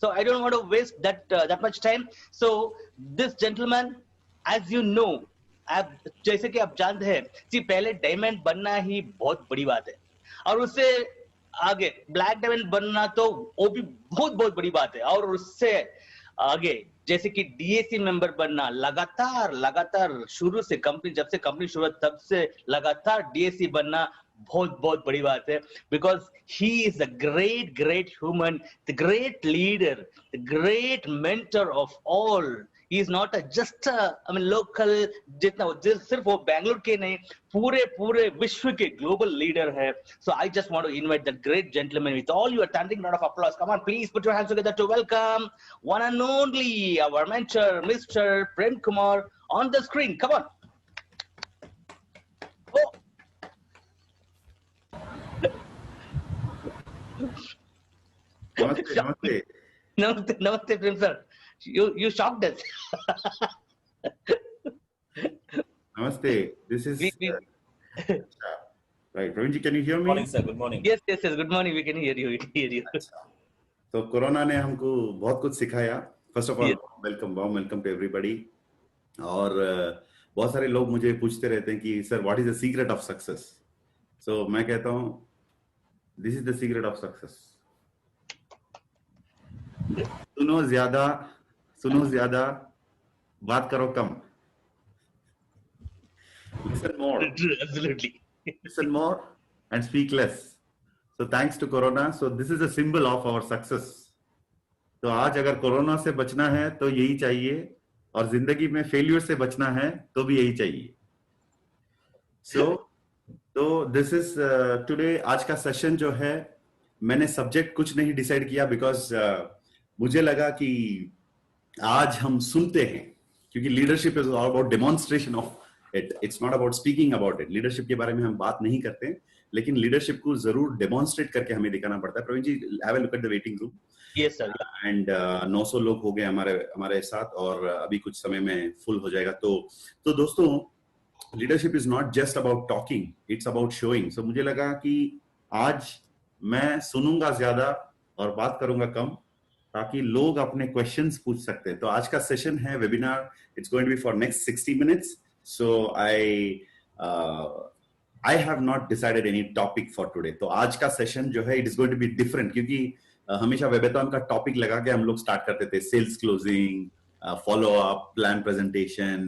So I don't want to waste that much time. So this gentleman, as you know, आप जैसे कि आप जानते हैं, जी पहले डायमंड बनना ही बहुत बड़ी बात है, और उससे आगे ब्लैक डायमंड बनना तो वो भी बहुत बहुत बड़ी बात है, और उससे आगे जैसे कि डीएसी मेंबर बनना, लगातार लगातार शुरू से कंपनी, जब से कंपनी शुरू हुई तब से लगातार डीएसी बनना बहुत बहुत बड़ी बात है, because he is a great great human, the great leader, the great mentor of all. He is not just I mean local, जितना सिर्फ वो बैंगलोर के नहीं, पूरे पूरे विश्व के ग्लोबल लीडर है. So I just want to invite that great gentleman with all your standing round of applause. Come on please put your hands together to welcome one and only our mentor mister Prem Kumar on the screen. Come on. Namaste, namaste. Namaste, namaste, Prem sir. You shocked us. Namaste. This is right. Praveen ji, can you hear me? Morning, sir. Good morning. Yes. Good morning. We can hear you. तो corona ने हमको बहुत कुछ सिखाया. First of all welcome, warm welcome to everybody. और बहुत सारे लोग मुझे पूछते रहते हैं कि sir what is the secret of success. So मैं कहता हूँ this is the secret of success. सुनो ज्यादा, बात करो कम. Listen more. Absolutely. Listen more and speak less. So thanks to Corona, so this is a symbol of our success. तो आज अगर कोरोना से बचना है तो यही चाहिए, और जिंदगी में फेलियर से बचना है तो भी यही चाहिए. तो दिस इज टुडे. आज का सेशन जो है, मैंने सब्जेक्ट कुछ नहीं डिसाइड किया, बिकॉज मुझे लगा कि आज हम सुनते हैं, क्योंकि leadership is all about demonstration of it. It's not about speaking about it. Leadership के बारे में हम बात नहीं करते, लेकिन लीडरशिप को जरूर डेमोन्स्ट्रेट करके हमें दिखाना पड़ता है. Praveen ji, have a look at the waiting room. Yes sir. And 900 लोग हो गए हमारे साथ, और अभी कुछ समय में फुल हो जाएगा. तो दोस्तों, leadership is not just about talking, it's about showing. So मुझे लगा कि आज मैं सुनूंगा ज्यादा और बात करूंगा कम, ताकि लोग अपने क्वेश्चंस पूछ सकते हैं. तो आज का सेशन है webinar. It's going to be for next 60 minutes. So I have not decided any topic for today. तो आज का सेशन जो है, it is going to be different, क्योंकि हमेशा वेबेथॉन का टॉपिक लगा के हम लोग स्टार्ट करते थे, sales closing, follow up, plan presentation,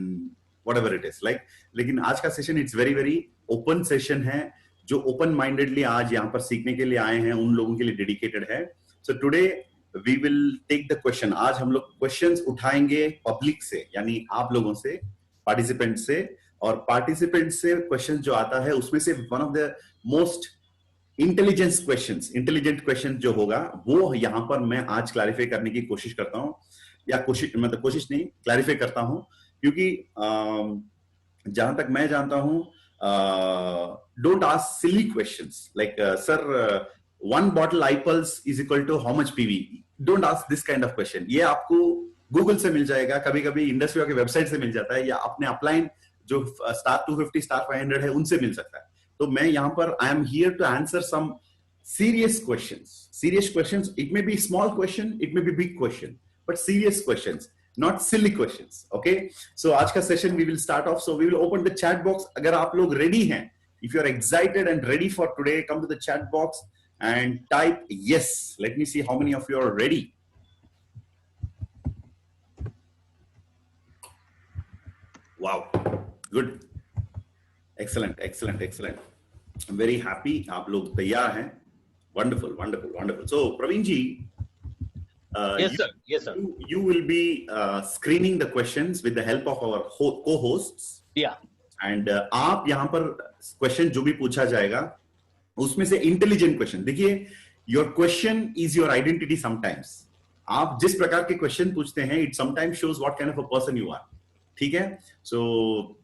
whatever it is like. लेकिन आज का सेशन it's very very open session है, जो ओपन माइंडेडली आज यहाँ पर सीखने के लिए आए हैं उन लोगों के लिए डेडिकेटेड है. So today we will take the question. आज हम लोग क्वेश्चंस उठाएंगे पब्लिक से, यानी आप लोगों से, पार्टिसिपेंट से. और पार्टिसिपेंट से क्वेश्चन जो आता है, उसमें से one of the most intelligent question जो होगा, वो यहाँ पर मैं आज क्लैरिफाई करने की कोशिश करता हूँ, या कोशिश नहीं, क्लैरिफाई करता हूँ. क्योंकि जहां तक मैं जानता हूँ, don't ask silly questions like sir 1 bottle iPulse is equal to how much PV. Don't ask this kind of question. ये आपको गूगल से मिल जाएगा, कभी-कभी इंडस्ट्री के वेबसाइट से मिल जाता है, या अपने अपलाइन जो स्टार 250 स्टार 500 है उनसे मिल सकता है. तो मैं यहाँ पर I am here to answer some serious questions. It may be small question, it may be big question, but serious questions, not silly questions. Okay, so आज का session we will start off. So we will open the chat box. अगर आप लोग ready हैं, if you are excited and ready for today, come to the chat box and type yes. Let me see how many of you are ready. Wow, good, excellent. I'm very happy. आप लोग तैयार हैं. Wonderful. So Praveen ji, yes sir. You will be screening the questions with the help of our co-hosts. Yeah. And आप यहाँ पर question जो भी पूछा जाएगा, उसमें से इंटेलिजेंट क्वेश्चन. देखिए, your question is your identity. Sometimes आप जिस प्रकार के क्वेश्चन पूछते हैं, it sometimes shows what kind of a person you are. ठीक है, सो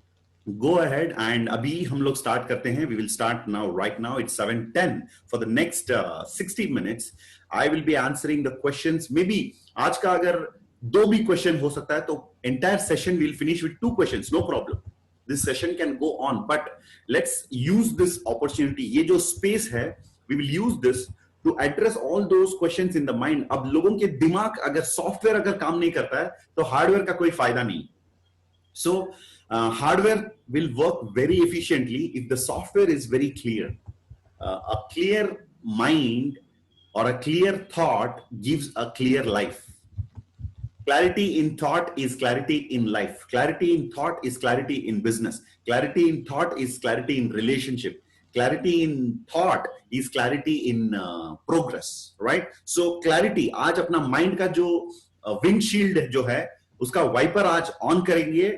go ahead and अभी हम लोग स्टार्ट करते हैं. We will start now, right now. It's 7:10. For the next 60 minutes, I will be answering the questions. Maybe आज का अगर 2 भी क्वेश्चन हो सकता है, तो entire session we'll finish with 2 questions. No problem. This session can go on, but let's use this opportunity. ये जो space है, we will use this to address all those questions in the mind. अब लोगों के दिमाग अगर software अगर काम नहीं करता है तो हार्डवेयर का कोई फायदा नहीं. So hardware will work very efficiently if the software is very clear. A clear mind or a clear thought gives a clear life. Clarity in thought is clarity in life. Clarity in thought is clarity in business. Clarity in thought is clarity in relationship. Clarity in thought is clarity in progress, right? So clarity, आज अपना mind का जो windshield जो है उसका wiper आज on करेंगे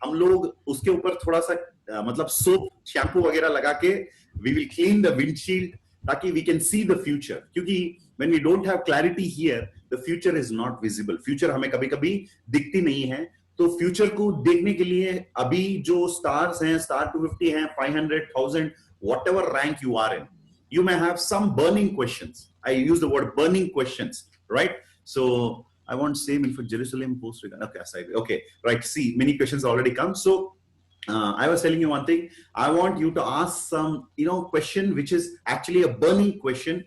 हम लोग. उसके ऊपर थोड़ा सा मतलब सोप शैम्पू वगैरह लगा के we will clean the windshield ताकि we can see the future. क्योंकि when we don't have clarity here, the future is not visible. Future हमें कभी-कभी दिखती नहीं है. तो फ्यूचर को देखने के लिए अभी जो स्टार्स हैं, स्टार 250 हैं, 500,000, whatever rank you are in, you may have some burning questions. I use the word burning questions, right? So I want same info Jerusalem post. Okay, right. See, many questions already come. So I was telling you one thing. I want you to ask some, question which is actually a burning question.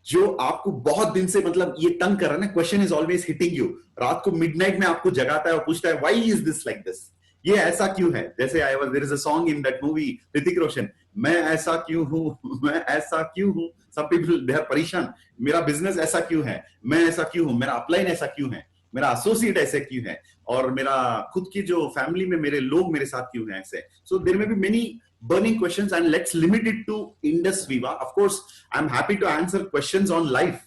जो आपको बहुत दिन से मतलब ये तंग कर रहा है ना. Question is always hitting you. रात को मिडनाइट में आपको जगाता है और पूछता है why is this like this. ये ऐसा क्यों है. जैसे I was there is a song in that movie Hrithik Roshan, मैं ऐसा क्यों हूं, मैं ऐसा क्यों हूं. सम पीपल दे आर परेशान. मेरा बिजनेस ऐसा क्यों है, मैं ऐसा क्यों हूं, मेरा अपलाइन ऐसा क्यों है, मेरा एसोसिएट ऐसे क्यों है, और मेरा खुद की जो फैमिली में मेरे लोग मेरे साथ क्यों हैं ऐसे. So there may be many burning questions, and let's limit it to Indus Viva. Of course, I'm happy to answer questions on life.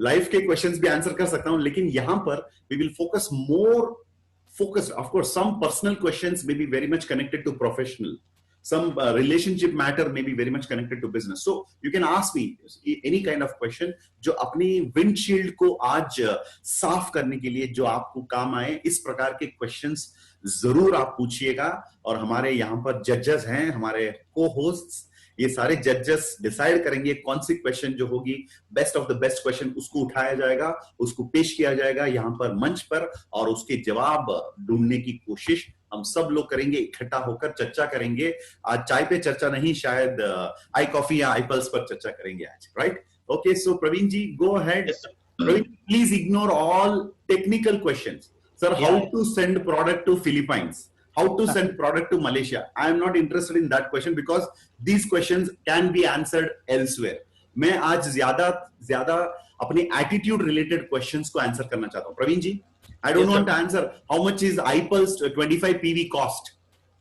Life के questions भी answer कर सकता हूँ, लेकिन यहाँ पर we will focus more. Of course, some personal questions may be very much connected to professional. Some relationship matter may be very much connected to business. So you can ask me any kind of question जो अपनी windshield को आज साफ करने के लिए जो आपको काम आए. इस प्रकार के questions जरूर आप पूछिएगा. और हमारे यहाँ पर जजेस हैं, हमारे को-होस्ट्स, ये सारे जजेस डिसाइड करेंगे कौन सी क्वेश्चन जो होगी best of the best question, उसको उठाया जाएगा, उसको पेश किया जाएगा यहाँ पर मंच पर, और उसके जवाब ढूंढने की कोशिश हम सब लोग करेंगे. इकट्ठा होकर चर्चा करेंगे. आज चाय पे चर्चा नहीं, शायद आई कॉफी या आई पल्स पर चर्चा करेंगे आज. Right? Okay, so Praveen ji, go ahead. Praveen, please ignore all technical questions. Sir, how to send product to Philippines? How to send product to Malaysia? I am not interested in that question because these questions can be answered elsewhere. मैं आज ज्यादा अपने attitude related questions को answer करना चाहता हूँ. प्रवीण जी, I don't want to answer how much is iPulse 25 PV cost.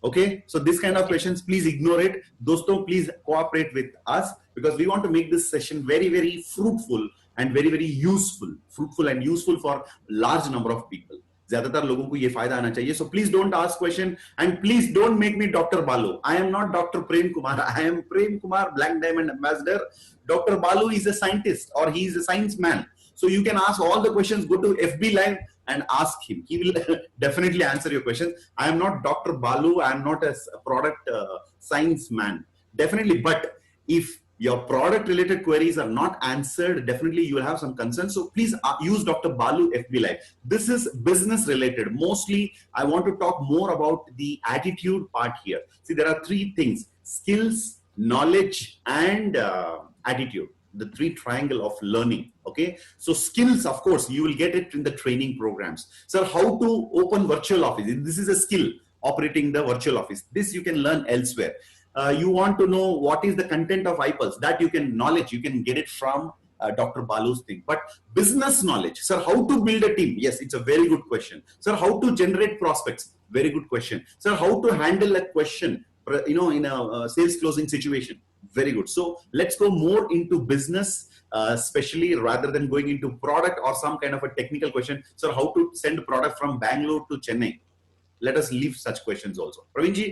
Okay, so this kind of questions, please ignore it. दोस्तों, please cooperate with us because we want to make this session very, very fruitful and very, very useful. Fruitful and useful for large number of people. ज्यादातर लोगों को ये फायदा आना चाहिए. So please don't ask question and please don't make me Dr. Balu. I am not Dr. Prem Kumar. I am Prem Kumar, Black Diamond Ambassador. Dr. Balu is a scientist or he is a science man. So you can ask all the questions. Go to FB Live and ask him. He will definitely answer your questions. I am not Dr. Balu. I am not a product science man. Definitely. But if your product related queries are not answered, definitely you will have some concerns. So please use Dr. Balu FB Live. This is business related. Mostly I want to talk more about the attitude part here. See, there are three things: skills, knowledge, and attitude. The three triangle of learning. Okay. So skills, of course, you will get it in the training programs. Sir, how to open virtual office? This is a skill, operating the virtual office. This you can learn elsewhere. You want to know what is the content of iPulse, that you can get it from Dr. Balu's thing. But business knowledge, sir, how to build a team? Yes, it's a very good question. Sir, how to generate prospects? Very good question. Sir, how to handle a question, in a sales closing situation? Very good. So let's go more into business, especially rather than going into product or some kind of a technical question. Sir, how to send a product from Bangalore to Chennai? Let us leave such questions also. Praveen ji,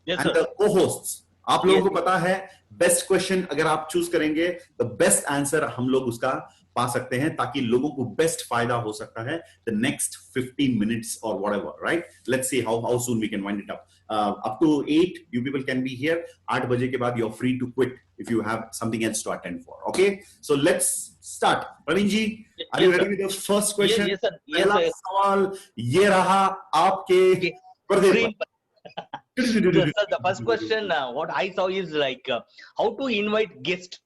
yes, and sir. The co-hosts, आप लोगों को पता है best question अगर आप choose करेंगे the best answer हम लोग उसका पा सकते हैं, ताकि लोगों को बेस्ट फायदा हो सकता है द नेक्स्ट 15 मिनट्स और whatever. Right? Let's see how soon we can wind it up. Up to 8 you people can be here. 8 बजे के बाद you are free to quit if you have something else to attend for. Okay, so let's start. Praveen ji, are you ready with the first question? पहला सवाल ये रहा आपके पर्दे पर. Sir, the first question, what I saw is like how to invite guest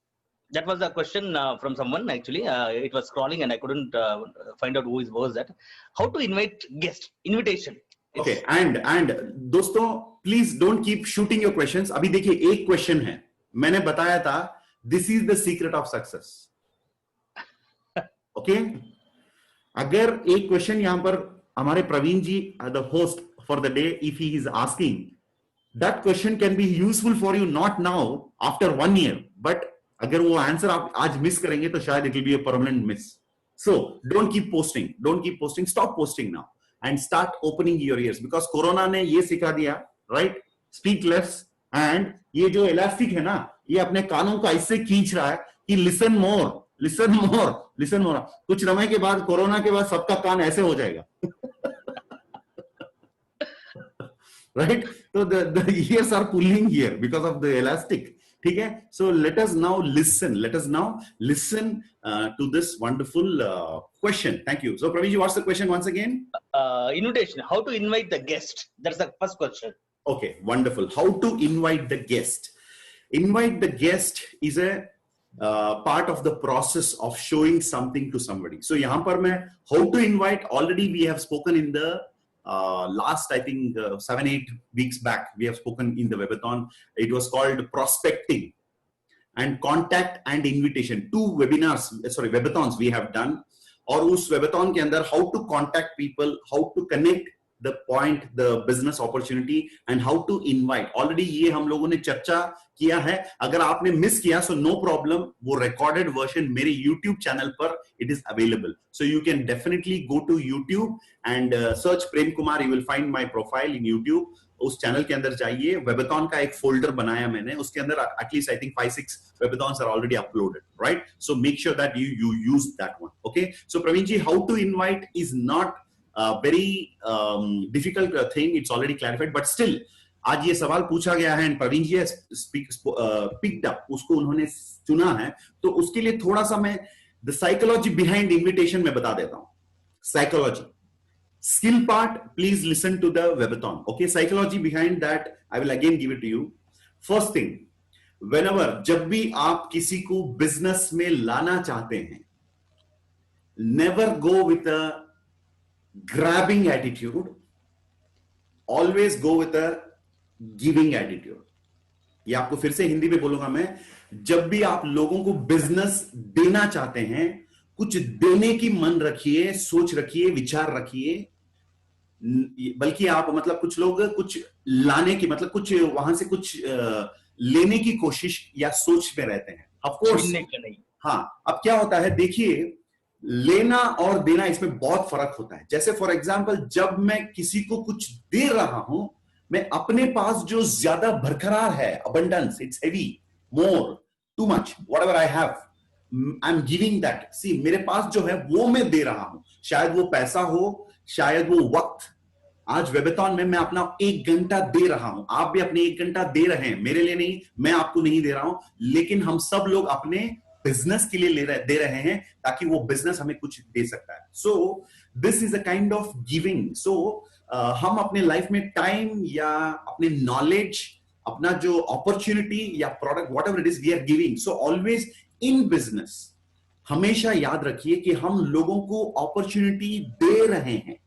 That was a question from someone actually. It was scrolling and I couldn't find out who was that. How to invite guest invitation? Okay, and दोस्तों please don't keep shooting your questions. अभी देखिए एक question है, मैंने बताया था this is the secret of success. Okay, अगर एक क्वेश्चन यहां पर हमारे Praveen ji the host for the day, if he is asking, that question can be useful for you not now after 1 year, but अगर वो आंसर आप आज मिस करेंगे तो शायद it will be a permanent miss. So don't keep posting, stop posting now and start opening your ears, because corona ने ये सिखा दिया, right? Speak less, and ये जो इलास्टिक है ना, ये अपने कानों का इससे खींच रहा है कि listen more. कुछ समय के बाद, कोरोना के बाद सबका कान ऐसे हो जाएगा. Right? So the ears are pulling here because of the elastic. ठीक है? So let us now listen to this wonderful question. Thank you. So Praveen ji, what's the question once again? Invitation. How to invite the guest? That's the first question. Okay, wonderful. How to invite the guest? Invite the guest is a part of the process of showing something to somebody. So यहाँ पर मैं how to invite, already we have spoken in the last, I think 7-8 weeks back, we have spoken in the webathon. It was called prospecting and contact and invitation. 2 webathons we have done. और उस webathon के अंदर how to contact people, how to connect the point, the business opportunity, and how to invite. Already ये हम लोगों ने चर्चा किया है. अगर आपने मिस किया so no problem, वो recorded version मेरे YouTube channel पर it is available. So you can definitely go to YouTube and search Prem Kumar. You will find my profile in YouTube. उस चैनल के अंदर जाइए, वेबाथन का एक फोल्डर बनाया मैंने, उसके अंदर at least I think 5-6 webathons are already uploaded, right? So make sure that you use that one. Okay, so Praveen ji, how to invite is not very difficult thing. It's already clarified, but still आज ये सवाल पूछा गया है and Praveen ji picked up, उसको उन्होंने चुना है, तो उसके लिए थोड़ा सा मैं the psychology behind invitation में बता देता हूं. Psychology, skill part, please listen to the webathon. Okay, psychology behind that I will again give it to you. First thing, whenever, जब भी आप किसी को बिजनेस में लाना चाहते हैं, never go with a grabbing attitude, always go with a giving attitude. ये आपको फिर से हिंदी में बोलूंगा मैं. जब भी आप लोगों को बिजनेस देना चाहते हैं, कुछ देने की मन रखिए, सोच रखिए, विचार रखिए, बल्कि आप मतलब कुछ लोग कुछ लाने की मतलब कुछ वहां से कुछ लेने की कोशिश या सोच में रहते हैं. ऑफ कोर्स नहीं. हाँ, अब क्या होता है देखिए, लेना और देना इसमें बहुत फर्क होता है. जैसे फॉर एग्जांपल, जब मैं किसी को कुछ दे रहा हूं, मैं अपने पास जो ज्यादा बरकरार है, abundance, it's heavy, more, too much, whatever I have, I am giving that. See, मेरे पास जो है वो मैं दे रहा हूं. शायद वो पैसा हो, शायद वो वक्त. आज वेबाथन में मैं अपना 1 घंटा दे रहा हूं, आप भी अपने 1 घंटा दे रहे हैं. मेरे लिए नहीं, मैं आपको नहीं दे रहा हूं, लेकिन हम सब लोग अपने बिजनेस के लिए दे रहे हैं, ताकि वो बिजनेस हमें कुछ दे सकता है. So this is a kind of giving. So हम अपने लाइफ में टाइम या अपने नॉलेज, अपना जो अपॉर्चुनिटी या product, whatever it is, we are giving. So always in business हमेशा याद रखिए कि हम लोगों को अपॉर्चुनिटी दे रहे हैं.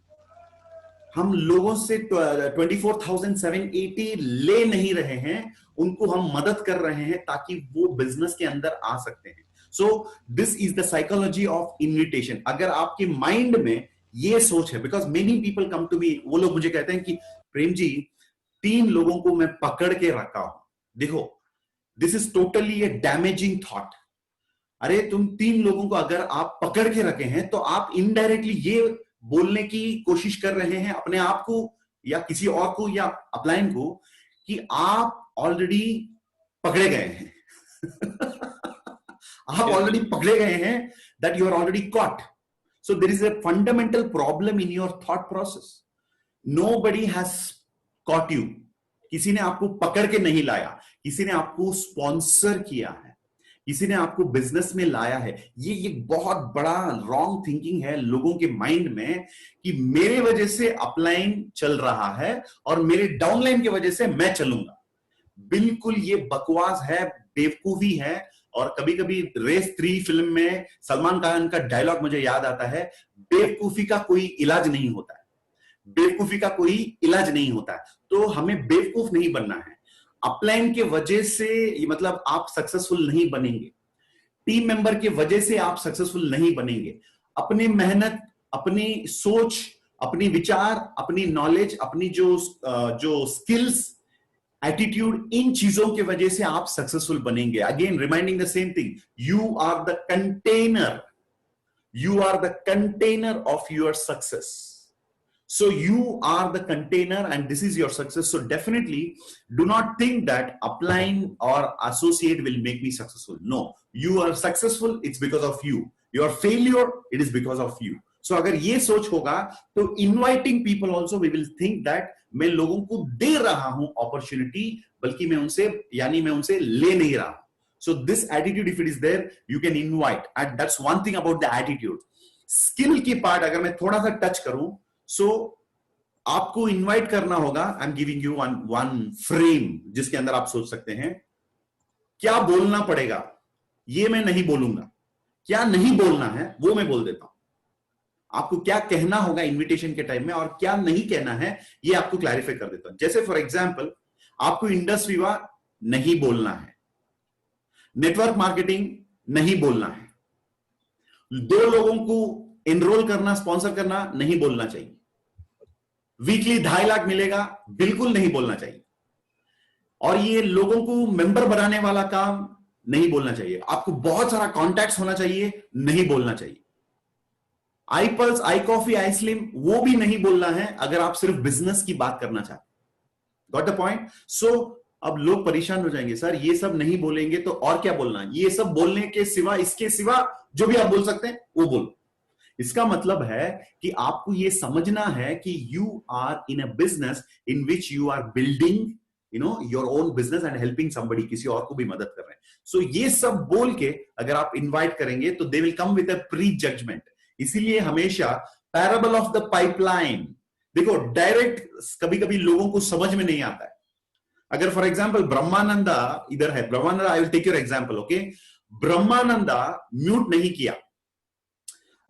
हम लोगों से 24,780 ले नहीं रहे हैं, उनको हम मदद कर रहे हैं ताकि वो बिजनेस के अंदर आ सकते हैं. So this is the psychology of invitation. अगर आपके माइंड में ये सोच है, because many people come to me, वो लोग मुझे कहते हैं कि प्रेम जी, 3 लोगों को मैं पकड़ के रखा हूं. देखो, this is totally A damaging thought. अरे तुम 3 लोगों को अगर आप पकड़ के रखे हैं, तो आप इनडायरेक्टली ये बोलने की कोशिश कर रहे हैं अपने आप को या किसी और को या अपलाइन को कि आप ऑलरेडी पकड़े गए हैं. आप ऑलरेडी पकड़े गए हैं, that you are already caught. So there is a fundamental problem in your thought process. Nobody has caught you. किसी ने आपको पकड़ के नहीं लाया, किसी ने आपको स्पॉन्सर किया है, किसी ने आपको बिजनेस में लाया है. ये बहुत बड़ा रॉन्ग थिंकिंग है लोगों के माइंड में कि मेरे वजह से अपलाइन चल रहा है और मेरे डाउनलाइन की वजह से मैं चलूंगा. बिल्कुल ये बकवास है, बेवकूफी है, और कभी कभी रेस 3 फिल्म में सलमान खान का डायलॉग मुझे याद आता है, बेवकूफी का कोई इलाज नहीं होता है, बेवकूफी का कोई इलाज नहीं होता है। तो हमें बेवकूफ नहीं बनना है। अपलाइन के वजह से मतलब आप सक्सेसफुल नहीं बनेंगे, टीम मेंबर के वजह से आप सक्सेसफुल नहीं बनेंगे। अपनी मेहनत, अपनी सोच, अपनी विचार, अपनी नॉलेज, अपनी जो स्किल्स, एटीट्यूड, इन चीजों की वजह से आप सक्सेसफुल बनेंगे। Again reminding the same thing, you are the container, you are the container of your success. So you are the container and this is your success. So definitely do not think that upline or associate will make me successful. No, you are successful, it's because of you. Your failure, it is because of you. So अगर ये सोच होगा तो inviting people also we will think that मैं लोगों को दे रहा हूं opportunity, बल्कि मैं उनसे ले नहीं रहा हूं। So this attitude, if it is there, you can invite, and that's one thing about the attitude. Skill की पार्ट अगर मैं थोड़ा सा टच करूं, so आपको इनवाइट करना होगा। आई am giving you one frame जिसके अंदर आप सोच सकते हैं क्या बोलना पड़ेगा, ये मैं नहीं बोलूंगा, क्या नहीं बोलना है वो मैं बोल देता हूं। आपको क्या कहना होगा इनविटेशन के टाइम में और क्या नहीं कहना है ये आपको क्लैरिफाई कर देता हूं। जैसे फॉर एग्जाम्पल आपको इंडस्ट्री वा नहीं बोलना है, नेटवर्क मार्केटिंग नहीं बोलना है, 2 लोगों को एनरोल करना, स्पॉन्सर करना नहीं बोलना चाहिए, वीकली 2.5 लाख मिलेगा बिल्कुल नहीं बोलना चाहिए, और ये लोगों को मेंबर बनाने वाला काम नहीं बोलना चाहिए, आपको बहुत सारा कॉन्टैक्ट्स होना चाहिए नहीं बोलना चाहिए, आई पल्स, आई कॉफी, आई स्लिम वो भी नहीं बोलना है अगर आप सिर्फ बिजनेस की बात करना चाहते। Got the point? सो अब लोग परेशान हो जाएंगे, सर ये सब नहीं बोलेंगे तो और क्या बोलना है? ये सब बोलने के सिवा, इसके सिवा जो भी आप बोल सकते हैं वो बोलो। इसका मतलब है कि आपको ये समझना है कि you are in a business in which you are building your own business and helping somebody, किसी और को भी मदद कर रहे हैं। सो ये सब बोल के अगर आप इन्वाइट करेंगे तो they will come with a pre judgement. इसीलिए हमेशा पैराबल ऑफ द पाइपलाइन, देखो डायरेक्ट कभी कभी लोगों को समझ में नहीं आता है। अगर फॉर एग्जाम्पल ब्रह्मानंदा इधर है, Brahmananda, I will take your example, okay. Brahmananda mute नहीं किया,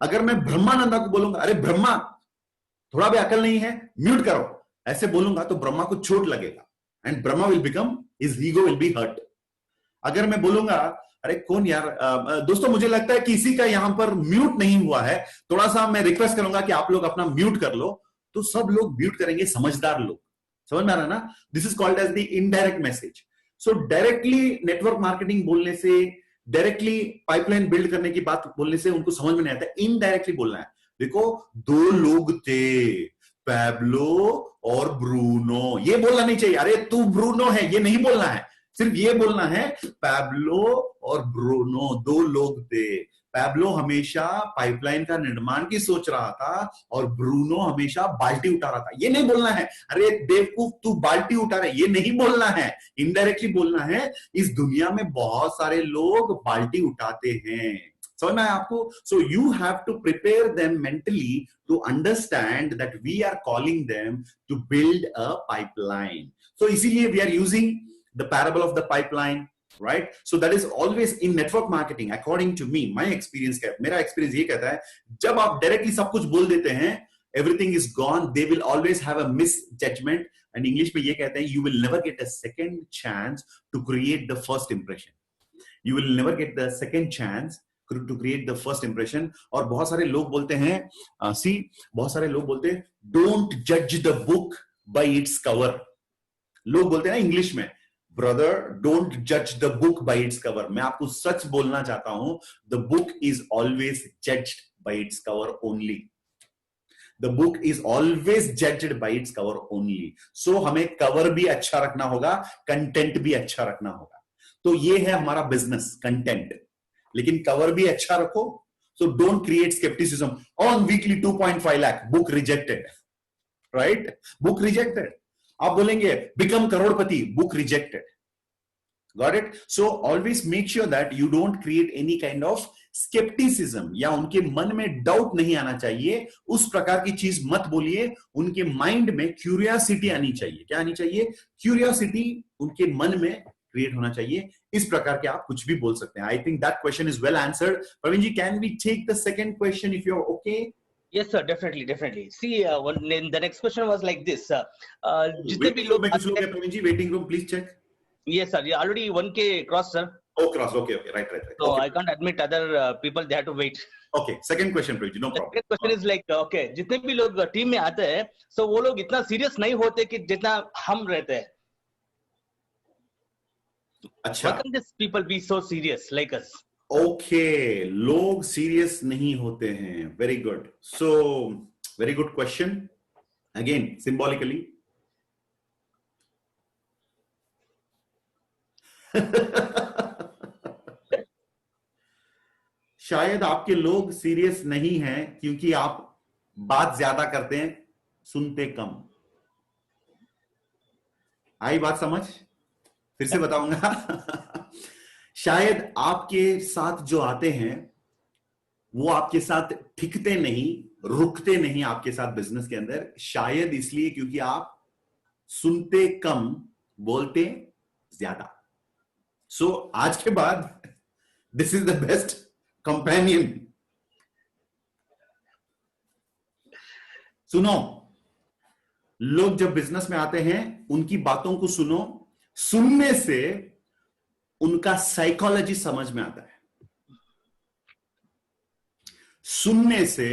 अगर मैं ब्रह्मानंदा को बोलूंगा अरे ब्रह्मा थोड़ा भी अकल नहीं है, म्यूट करो, ऐसे बोलूंगा तो ब्रह्मा को चोट लगेगा and Brahma will become, his ego will be hurt. अगर मैं बोलूंगा अरे कौन यार, दोस्तों मुझे लगता है किसी का यहां पर म्यूट नहीं हुआ है, थोड़ा सा मैं रिक्वेस्ट करूंगा कि आप लोग अपना म्यूट कर लो, तो सब लोग म्यूट करेंगे, समझदार लोग। समझ में आ रहा है ना? This is called as the indirect message. So directly network marketing बोलने से, डायरेक्टली पाइपलाइन बिल्ड करने की बात बोलने से उनको समझ में नहीं आता है, इनडायरेक्टली बोलना है। देखो 2 लोग थे, पैब्लो और ब्रूनो, ये बोलना नहीं चाहिए अरे तू ब्रूनो है, ये नहीं बोलना है, सिर्फ ये बोलना है पैब्लो और ब्रूनो 2 लोग थे। पैब्लो हमेशा पाइपलाइन का निर्माण की सोच रहा था और ब्रूनो हमेशा बाल्टी उठा रहा था, ये नहीं बोलना है अरे बेवकूफ तू बाल्टी उठा रहा है, ये नहीं बोलना है। इनडायरेक्टली बोलना है इस दुनिया में बहुत सारे लोग बाल्टी उठाते हैं। समझ में आया आपको? So you have to prepare them mentally to understand that we are calling them to build a pipeline. So इसीलिए we are using the parable of the pipeline, right? So that is always in network marketing, according to me, my experience, मेरा experience ये कहता है जब आप directly सब कुछ बोल देते हैं, everything is gone, they will always have a misjudgment, and English में ये कहते हैं you will never get a second chance to create the first impression. You will never get the second chance to create the first impression. और बहुत सारे लोग बोलते हैं, बहुत सारे लोग बोलते हैं don't judge the book by its cover. लोग बोलते हैं ना इंग्लिश में, ब्रदर डोंट जज the book by its cover. मैं आपको सच बोलना चाहता हूं, the book is always judged by its cover only. The book is always judged by its cover only. So हमें कवर भी अच्छा रखना होगा, कंटेंट भी अच्छा रखना होगा। तो ये है हमारा बिजनेस, कंटेंट, लेकिन कवर भी अच्छा रखो। So don't create scepticism on weekly 2.5 lakh book rejected, right? Book rejected. आप बोलेंगे become Crorepati, book rejected. Got it? So always make sure that you don't create any kind of scepticism, या उनके मन में डाउट नहीं आना चाहिए, उस प्रकार की चीज मत बोलिए। उनके माइंड में क्यूरियोसिटी आनी चाहिए। क्या आनी चाहिए? क्यूरियोसिटी उनके मन में क्रिएट होना चाहिए, इस प्रकार के आप कुछ भी बोल सकते हैं. I think that question is well answered. Praveen ji, can we take the second question if you are okay? Yes, sir, definitely, definitely. See, the next question was like this. जितने भी लोग कुछ लोग हैं Praveen ji, waiting room please check. Yes, sir. Yeah, already 1K cross, sir. Oh, cross. Okay, right. So Okay. I can't admit other people, they have to wait. Okay, second question, Preeti, no The problem. second question is like, okay, जितने भी लोग team में आते हैं, so वो लोग इतना serious नहीं होते कि जितना हम रहते हैं. अच्छा. Why can't these people be so serious like us? Okay, लोग सीरियस नहीं होते हैं. Very good. So, very good question. Again, symbolically. शायद आपके लोग सीरियस नहीं हैं क्योंकि आप बात ज्यादा करते हैं, सुनते कम. आई बात समझ? फिर से बताऊंगा. शायद आपके साथ जो आते हैं वो आपके साथ टिकते नहीं, रुकते नहीं आपके साथ बिजनेस के अंदर, शायद इसलिए क्योंकि आप सुनते कम, बोलते ज्यादा. सो आज के बाद this is the best companion. सुनो, लोग जब बिजनेस में आते हैं उनकी बातों को सुनो. सुनने से उनका साइकोलॉजी समझ में आता है. सुनने से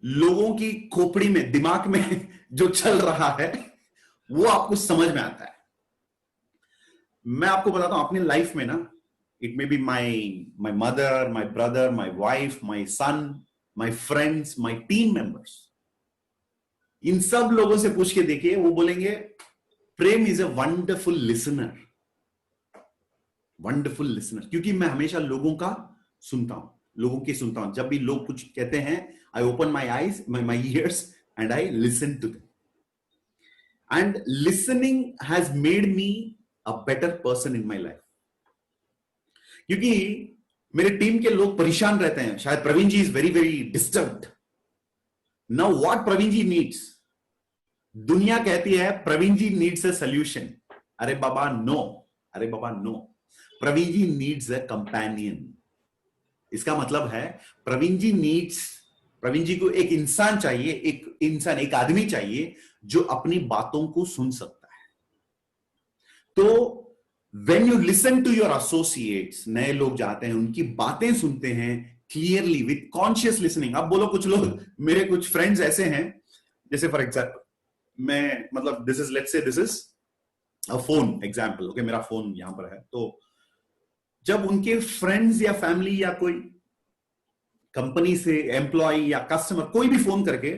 लोगों की खोपड़ी में, दिमाग में जो चल रहा है वो आपको समझ में आता है. मैं आपको बताता हूं अपनी लाइफ में ना, it may be my mother, my brother, my wife, my son, my friends, my team members, इन सब लोगों से पूछ के देखिए, वो बोलेंगे Prem is a wonderful listener. Wonderful listener, क्योंकि मैं हमेशा लोगों का सुनता हूं, लोगों की सुनता हूं. जब भी लोग कुछ कहते हैं, I open my eyes, my ears and I listen to them. And listening has made me a better person in my life. क्योंकि मेरे टीम के लोग परेशान रहते हैं, शायद Praveen ji is very very disturbed. Now what Praveen ji needs? दुनिया कहती है Praveen ji needs a solution. अरे बाबा नो, अरे बाबा no. Praveen ji needs a companion. इसका मतलब है प्रवीण जी को एक इंसान चाहिए, एक आदमी चाहिए जो अपनी बातों को सुन सकता है. तो when you listen to your associates, नए लोग जाते हैं, उनकी बातें सुनते हैं क्लियरली विथ कॉन्शियस लिसनिंग. अब बोलो, कुछ लोग, मेरे कुछ फ्रेंड्स ऐसे हैं, जैसे फॉर एग्जाम्पल मैं, मतलब this is, let's say this is a phone example. Okay, मेरा फोन यहां पर है. तो जब उनके फ्रेंड्स या फैमिली या कोई कंपनी से एम्प्लॉय या कस्टमर कोई भी फोन करके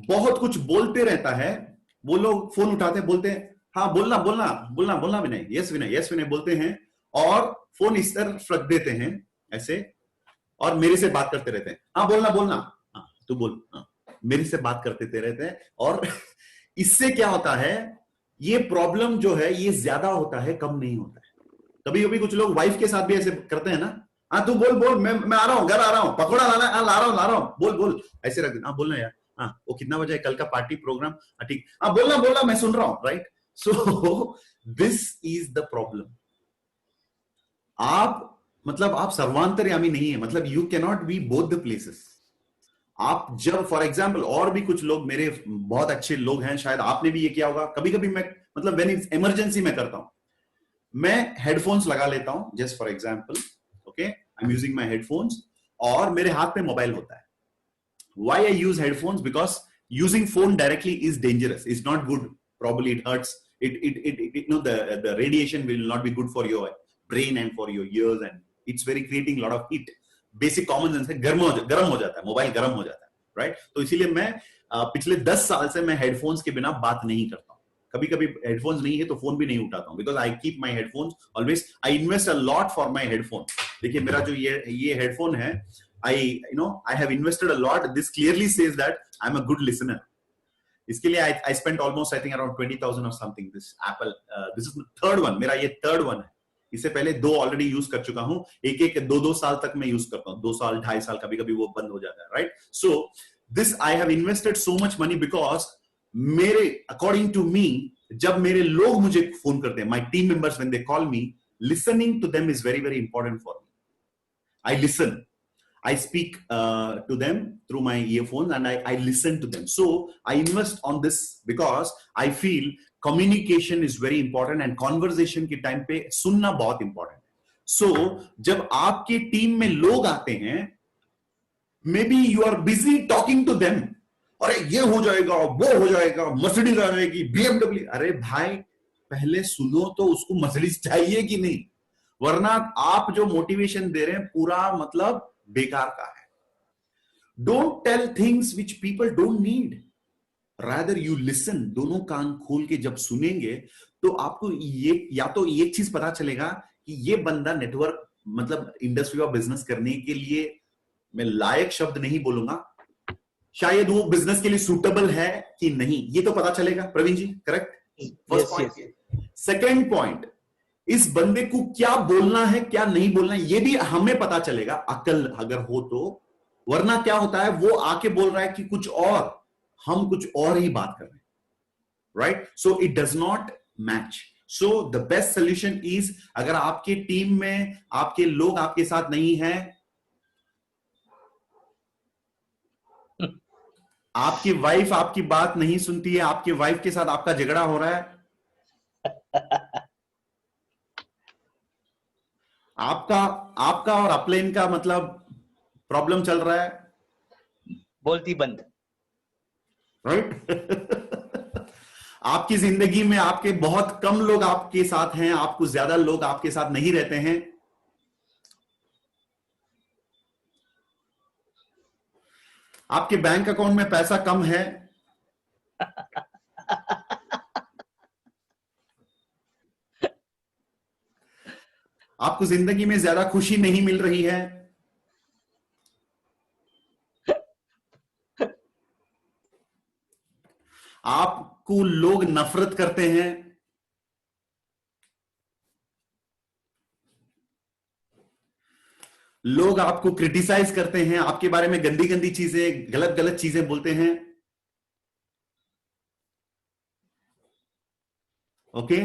बहुत कुछ बोलते रहता है, वो लोग फोन उठाते हैं, बोलते हैं हाँ बोलना विनय, यस विनय बोलते हैं, और फोन इस तरफ रख देते हैं ऐसे, और मेरे से बात करते रहते हैं. हाँ बोलना, हाँ तू बोल, हाँ, मेरे से बात करते रहते हैं. और इससे क्या होता है, ये प्रॉब्लम जो है ये ज्यादा होता है, कम नहीं होता है. कभी कभी कुछ लोग वाइफ के साथ भी ऐसे करते हैं ना, हाँ तू बोल, मैं आ रहा हूँ, घर आ रहा हूँ, पकौड़ा लाना, हाँ ला रहा हूँ, बोल ऐसे रख देना. हाँ बोलना यार, हाँ वो कितना बजे है, कल का पार्टी प्रोग्राम, ठीक, हाँ बोलना मैं सुन रहा हूँ, right. So this is the problem. आप सर्वांतर्यामी नहीं है, मतलब you cannot be both the places. आप जब, फॉर एग्जाम्पल, और भी कुछ लोग मेरे बहुत अच्छे लोग हैं, शायद आपने भी ये किया होगा. कभी कभी मैं, मतलब व्हेन इट्स इमरजेंसी मैं करता हूं, मैं हेडफोन्स लगा लेता हूं, just for example. Okay, I am using my headphones और मेरे हाथ में मोबाइल होता है. Why I use headphones? Because using phone directly is dangerous, is not good. Probably it hurts. The radiation will not be good for your brain and for your ears, and it's very creating a lot of heat. Basic common sense है, गर्म हो जाता है, mobile गर्म हो जाता है, right? तो इसीलिए मैं पिछले 10 साल से मैं हेडफोन्स के बिना बात नहीं करता हूँ. कभी कभी हेडफोन्स नहीं है तो फोन भी नहीं उठाता हूँ, because I keep my headphones always. I invest a lot for my headphone. देखिए मेरा जो ये हेडफोन है, आई have invested a lot. This clearly says that I am a good listener. इसके लिए I spent almost I think around 20,000 or something. This Apple, this is the third one. मेरा ये third one है. इससे पहले 2 already use कर चुका हूं. एक 2 साल तक मैं यूज करता हूं, 2 साल 2.5 साल, कभी कभी वो बंद हो जाता है, right. So this I have invested so much money because मेरे, अकॉर्डिंग टू मी, जब मेरे लोग मुझे फोन करते हैं, my team members when they call me, listening to them is very very important for me. I listen. I speak to them through my earphones and I listen to them. So I invest on this because I feel communication is very important and conversation के time पे सुनना बहुत important है. So जब आपके team में लोग आते हैं, maybe you are busy talking to them. अरे ये हो जाएगा, वो हो जाएगा, मर्सिडीज आ जाएगी, BMW. अरे भाई पहले सुनो तो उसको मर्सिडीज चाहिए कि नहीं, वरना आप जो मोटिवेशन दे रहे हैं पूरा मतलब बेकार का है. Don't tell things which people don't need, rather you listen. दोनों कान खोल के जब सुनेंगे तो आपको ये या तो एक चीज पता चलेगा कि ये बंदा नेटवर्क मतलब इंडस्ट्री ऑफ बिजनेस करने के लिए, मैं लायक शब्द नहीं बोलूंगा, शायद वो बिजनेस के लिए सूटेबल है कि नहीं, ये तो पता चलेगा. Praveen ji correct? First point. Second point, इस बंदे को क्या बोलना है क्या नहीं बोलना है ये भी हमें पता चलेगा, अकल अगर हो तो. वरना क्या होता है, वो आके बोल रहा है कि कुछ और, हम कुछ और ही बात कर रहे हैं, right? So it does not match. So the best solution is, अगर आपके टीम में आपके लोग आपके साथ नहीं है, आपकी वाइफ आपकी बात नहीं सुनती है, आपकी वाइफ के साथ आपका झगड़ा हो रहा है, आपका और अपलाइन का मतलब प्रॉब्लम चल रहा है, बोलती बंद, राइट? आपकी जिंदगी में आपके बहुत कम लोग आपके साथ हैं, आपको ज्यादा लोग आपके साथ नहीं रहते हैं, आपके बैंक अकाउंट में पैसा कम है, आपको जिंदगी में ज्यादा खुशी नहीं मिल रही है, आपको लोग नफरत करते हैं, लोग आपको क्रिटिसाइज करते हैं, आपके बारे में गंदी गंदी चीजें, गलत गलत चीजें बोलते हैं, ओके?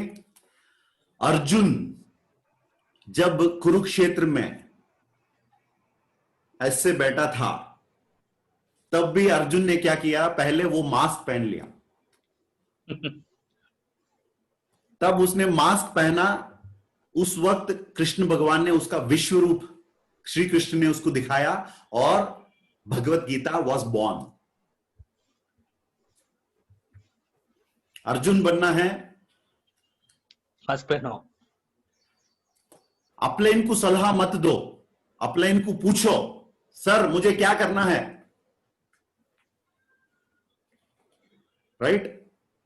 अर्जुन जब कुरुक्षेत्र में ऐसे बैठा था, तब भी अर्जुन ने क्या किया, पहले वो मास्क पहन लिया. तब उसने मास्क पहना, उस वक्त कृष्ण भगवान ने उसका विश्व रूप, श्री कृष्ण ने उसको दिखाया और भगवत गीता वॉज बॉर्न. अर्जुन बनना है, मास्क पहनो. अपलाइन को सलाह मत दो, अपलाइन को पूछो, सर मुझे क्या करना है, right?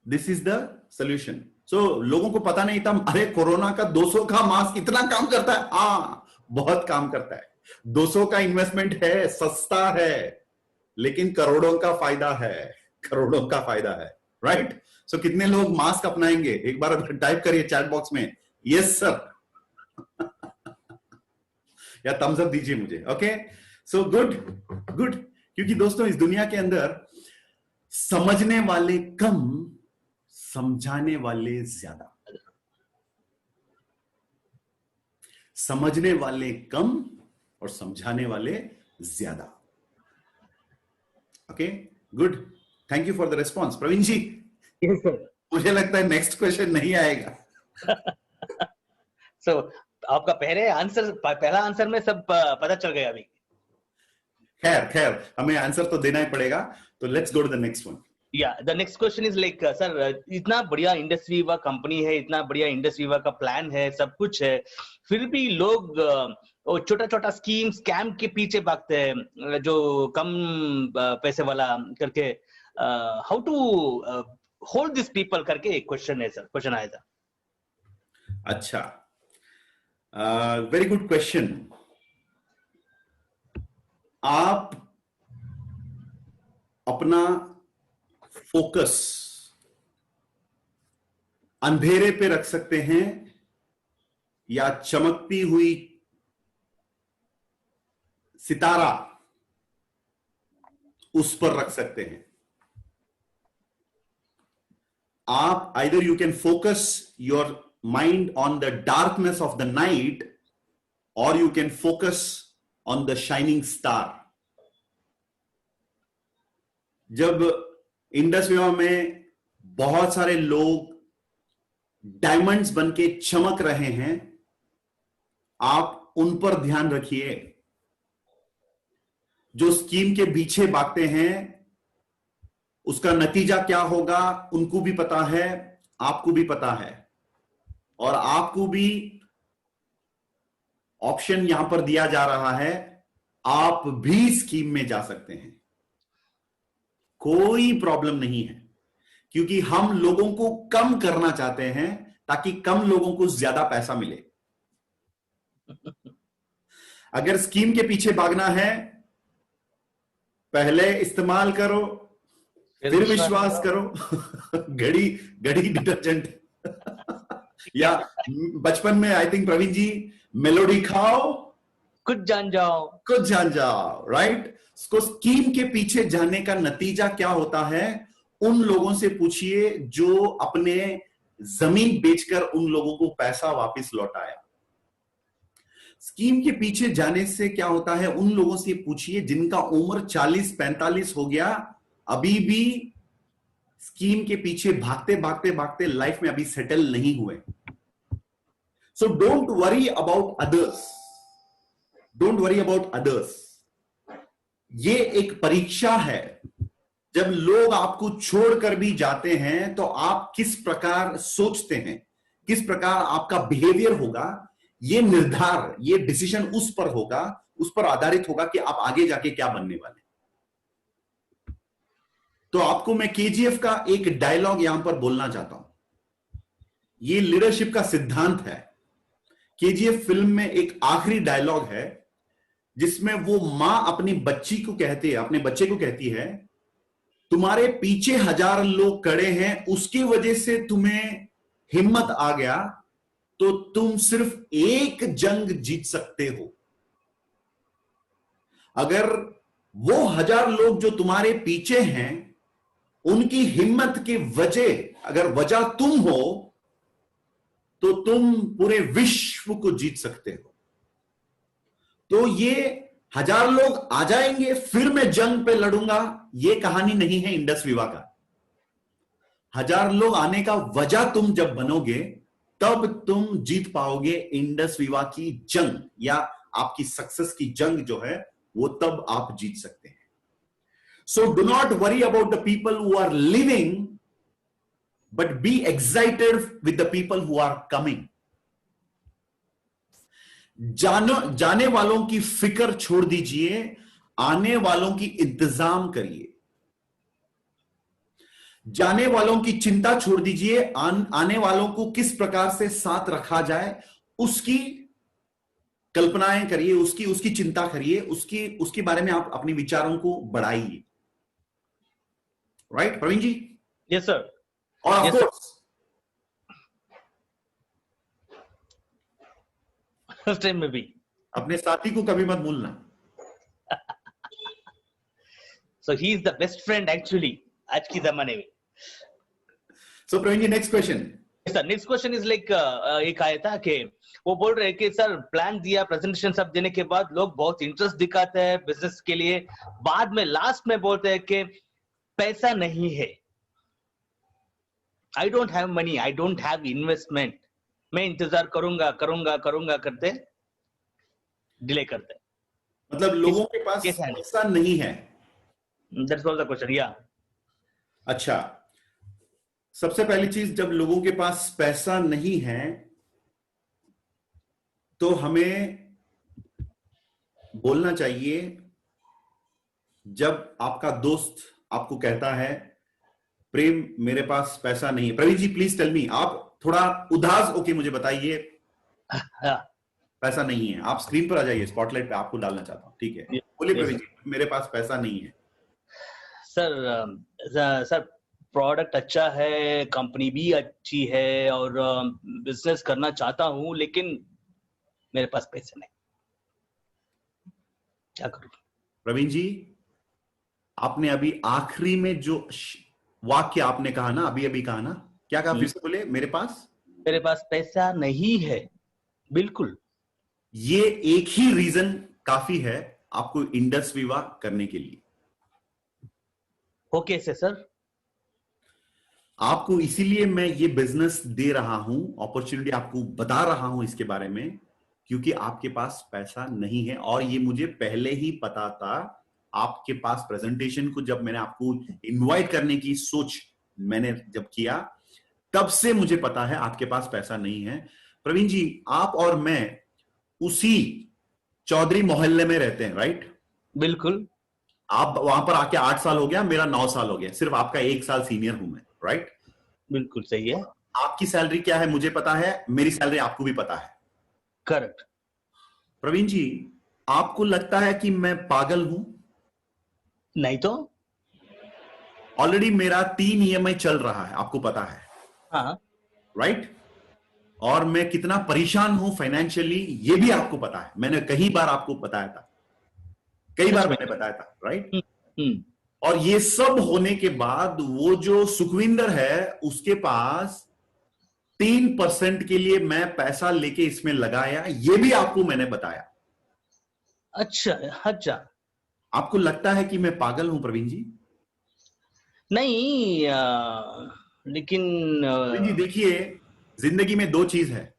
This is the solution. So लोगों को पता नहीं था, अरे कोरोना का 200 का मास्क इतना काम करता है. हाँ, बहुत काम करता है. 200 का इन्वेस्टमेंट है, सस्ता है, लेकिन करोड़ों का फायदा है, करोड़ों का फायदा है, राइट? सो कितने लोग मास्क अपनाएंगे, एक बार टाइप करिए चैट बॉक्स में यस सर, या थम्स अप दीजिए मुझे. Okay, so good good. क्योंकि दोस्तों इस दुनिया के अंदर समझने वाले कम, समझाने वाले ज्यादा. समझने वाले कम और समझाने वाले ज्यादा. Okay, good. Thank you for the response. Praveen ji, yes sir. मुझे लगता है नेक्स्ट क्वेश्चन नहीं आएगा. सो आपका पहला आंसर में सब पता चल गया अभी. खैर हमें आंसर तो देना ही पड़ेगा, तो let's go to the next one. The next question is like sir, इतना बढ़िया इंडस्ट्री व कंपनी है, इतना बढ़िया इंडस्ट्री व का प्लान है, सब कुछ है, फिर भी लोग छोटा छोटा स्कीम स्कैम के पीछे भागते हैं, जो कम पैसे वाला करके. How to hold this people करके एक क्वेश्चन है सर, क्वेश्चन आया था. अच्छा, वेरी गुड क्वेश्चन. आप अपना फोकस अंधेरे पे रख सकते हैं या चमकती हुई सितारा उस पर रख सकते हैं. आप either you can focus your mind on the darkness of the night or you can focus on the shining star. जब इंडस विवा में बहुत सारे लोग डायमंड्स बनके चमक रहे हैं, आप उन पर ध्यान रखिए। जो स्कीम के पीछे भागते हैं उसका नतीजा क्या होगा उनको भी पता है, आपको भी पता है, और आपको भी ऑप्शन यहां पर दिया जा रहा है, आप भी स्कीम में जा सकते हैं। कोई प्रॉब्लम नहीं है, क्योंकि हम लोगों को कम करना चाहते हैं ताकि कम लोगों को ज्यादा पैसा मिले। अगर स्कीम के पीछे भागना है, पहले इस्तेमाल करो फिर विश्वास करो। घड़ी डिटर्जेंट। या बचपन में I think Praveen ji, Melody खाओ कुछ जान जाओ, राइट। उसको स्कीम के पीछे जाने का नतीजा क्या होता है, उन लोगों से पूछिए जो अपने जमीन बेचकर उन लोगों को पैसा वापस लौटाया। स्कीम के पीछे जाने से क्या होता है, उन लोगों से पूछिए जिनका उम्र 40-45 हो गया, अभी भी स्कीम के पीछे भागते लाइफ में अभी सेटल नहीं हुए। सो डोंट वरी अबाउट अदर्स। ये एक परीक्षा है। जब लोग आपको छोड़कर भी जाते हैं तो आप किस प्रकार सोचते हैं, किस प्रकार आपका बिहेवियर होगा, ये डिसीजन उस पर होगा, उस पर आधारित होगा कि आप आगे जाके क्या बनने वाले। तो आपको मैं केजीएफ का एक डायलॉग यहां पर बोलना चाहता हूं। ये लीडरशिप का सिद्धांत है। केजीएफ फिल्म में एक आखिरी डायलॉग है जिसमें वो मां अपनी बच्चे को कहती है, तुम्हारे पीछे 1000 लोग खड़े हैं, उसकी वजह से तुम्हें हिम्मत आ गया, तो तुम सिर्फ एक जंग जीत सकते हो। अगर वो 1000 लोग जो तुम्हारे पीछे हैं, उनकी हिम्मत की वजह तुम हो, तो तुम पूरे विश्व को जीत सकते हो। तो ये 1000 लोग आ जाएंगे फिर मैं जंग पे लड़ूंगा, ये कहानी नहीं है इंडस विवा का। 1000 लोग आने का वजह तुम जब बनोगे, तब तुम जीत पाओगे इंडस विवा की जंग, या आपकी सक्सेस की जंग जो है वो तब आप जीत सकते हैं। So do not worry about the people who are living, but be excited with the people who are coming. जाने वालों की फिक्र छोड़ दीजिए, आने वालों की इंतजाम करिए। जाने वालों की चिंता छोड़ दीजिए, आने वालों को किस प्रकार से साथ रखा जाए उसकी कल्पनाएं करिए, उसकी चिंता करिए, उसके बारे में आप अपने विचारों को बढ़ाइए। Right Praveen ji? Yes sir. और ऑफ कोर्स फर्स्ट टाइम में भी अपने साथी को कभी मत भूलना। So he is the best friend actually आज की जमाने में। So Praveen ji, next question. Sir next question is like, एक आया था कि वो बोल रहे कि सर प्लान दिया, प्रेजेंटेशन सब देने के बाद लोग बहुत इंटरेस्ट दिखाते हैं बिजनेस के लिए, बाद में लास्ट में बोलते हैं कि पैसा नहीं है, I don't have money, I don't have investment, मैं इंतजार करूंगा करते डिले करते। मतलब लोगों के पास पैसा नहीं है। That's was the question. या अच्छा, सबसे पहली चीज, जब लोगों के पास पैसा नहीं है तो हमें बोलना चाहिए, जब आपका दोस्त आपको कहता है प्रेम मेरे पास पैसा नहीं है, Praveen ji please tell me, आप थोड़ा उदास होके मुझे बताइए पैसा नहीं है। आप स्क्रीन पर आ जाइए, स्पॉटलाइट पे आपको डालना चाहता हूं, ठीक है? बोलिए प्रवीण जी, मेरे पास पैसा नहीं है। सर प्रोडक्ट अच्छा है, कंपनी भी अच्छी है और बिजनेस करना चाहता हूं, लेकिन मेरे पास पैसे नहीं, क्या करूं? प्रवीण जी, आपने अभी आखिरी में जो वाक्य आपने कहा ना, अभी कहा ना, क्या कहा, फिर से बोले, मेरे पास पैसा नहीं है। बिल्कुल। ये एक ही रीजन काफी है आपको इंडस विवा करने के लिए। हो कैसे सर? आपको इसीलिए मैं ये बिजनेस दे रहा हूं, अपॉर्चुनिटी आपको बता रहा हूं इसके बारे में, क्योंकि आपके पास पैसा नहीं है। और ये मुझे पहले ही पता था। आपके पास प्रेजेंटेशन को जब मैंने आपको इनवाइट करने की सोच मैंने जब किया, तब से मुझे पता है आपके पास पैसा नहीं है। प्रवीण जी, आप और मैं उसी चौधरी मोहल्ले में रहते हैं, राइट? बिल्कुल। आप वहां पर आके 8 साल हो गया, मेरा 9 साल हो गया, सिर्फ आपका 1 साल सीनियर हूं मैं, राइट? बिल्कुल सही है। आपकी सैलरी क्या है मुझे पता है, मेरी सैलरी आपको भी पता है। करेक्ट। प्रवीण जी, आपको लगता है कि मैं पागल हूं? नहीं तो। ऑलरेडी मेरा 3 ईएमआई चल रहा है, आपको पता है, हाँ। राइट? और मैं कितना परेशान हूं फाइनेंशियली, ये भी आपको पता है। मैंने कई बार आपको बताया था, कई बार मैंने बताया था, राइट? और ये सब होने के बाद वो जो सुखविंदर है, उसके पास 3% के लिए मैं पैसा लेके इसमें लगाया, ये भी आपको मैंने बताया। अच्छा अच्छा। आपको लगता है कि मैं पागल हूं प्रवीण जी? नहीं, लेकिन प्रवीण जी देखिए, जिंदगी में 2 चीज है,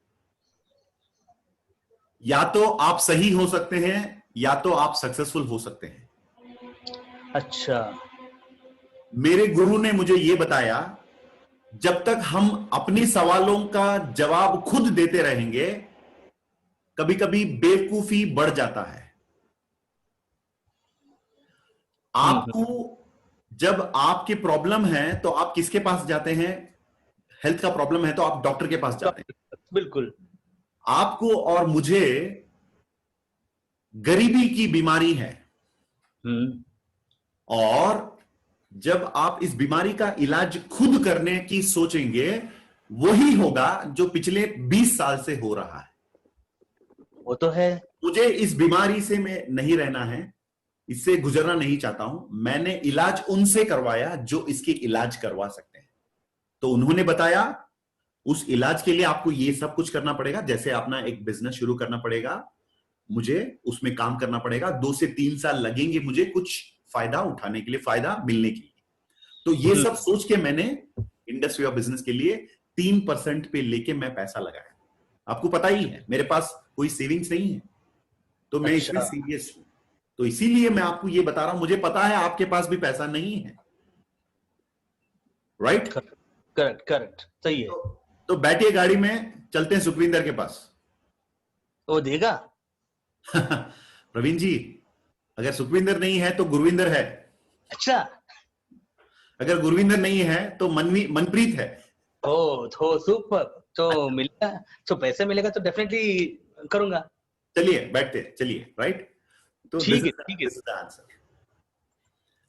या तो आप सही हो सकते हैं या तो आप सक्सेसफुल हो सकते हैं। अच्छा। मेरे गुरु ने मुझे यह बताया, जब तक हम अपनी सवालों का जवाब खुद देते रहेंगे, कभी कभी बेवकूफी बढ़ जाता है। आपको जब आपके प्रॉब्लम है तो आप किसके पास जाते हैं? हेल्थ का प्रॉब्लम है तो आप डॉक्टर के पास जाते हैं। बिल्कुल। आपको और मुझे गरीबी की बीमारी है, और जब आप इस बीमारी का इलाज खुद करने की सोचेंगे, वही होगा जो पिछले 20 साल से हो रहा है। वो तो है। मुझे इस बीमारी से मैं नहीं रहना है, इससे गुजरना नहीं चाहता हूं। मैंने इलाज उनसे करवाया जो इसकी इलाज करवा सकते हैं। तो उन्होंने बताया उस इलाज के लिए आपको ये सब कुछ करना पड़ेगा, जैसे अपना एक बिजनेस शुरू करना पड़ेगा, मुझे उसमें काम करना पड़ेगा, 2 से 3 साल लगेंगे मुझे कुछ फायदा उठाने के लिए, फायदा मिलने के लिए। तो ये सब सोच के मैंने इंडस्ट्री ऑफ बिजनेस के लिए 3% पे लेके मैं पैसा लगाया। आपको पता ही है मेरे पास कोई सेविंग्स नहीं है, तो मैं इसमें सीरियस हूं। तो इसीलिए मैं आपको ये बता रहा हूं, मुझे पता है आपके पास भी पैसा नहीं है, राइट? करेक्ट करेक्ट, सही है। तो बैठिए गाड़ी में, चलते हैं सुखविंदर के पास। वो देगा। प्रवीण जी, अगर सुखविंदर नहीं है तो गुरविंदर है। अच्छा। अगर गुरविंदर नहीं है तो मनप्रीत है। तो सुपर। तो मिलेगा, तो पैसे मिलेगा तो डेफिनेटली करूंगा। चलिए बैठते हैं, चलिए, राइट? तो ठीक है, ठीक है। This is the answer.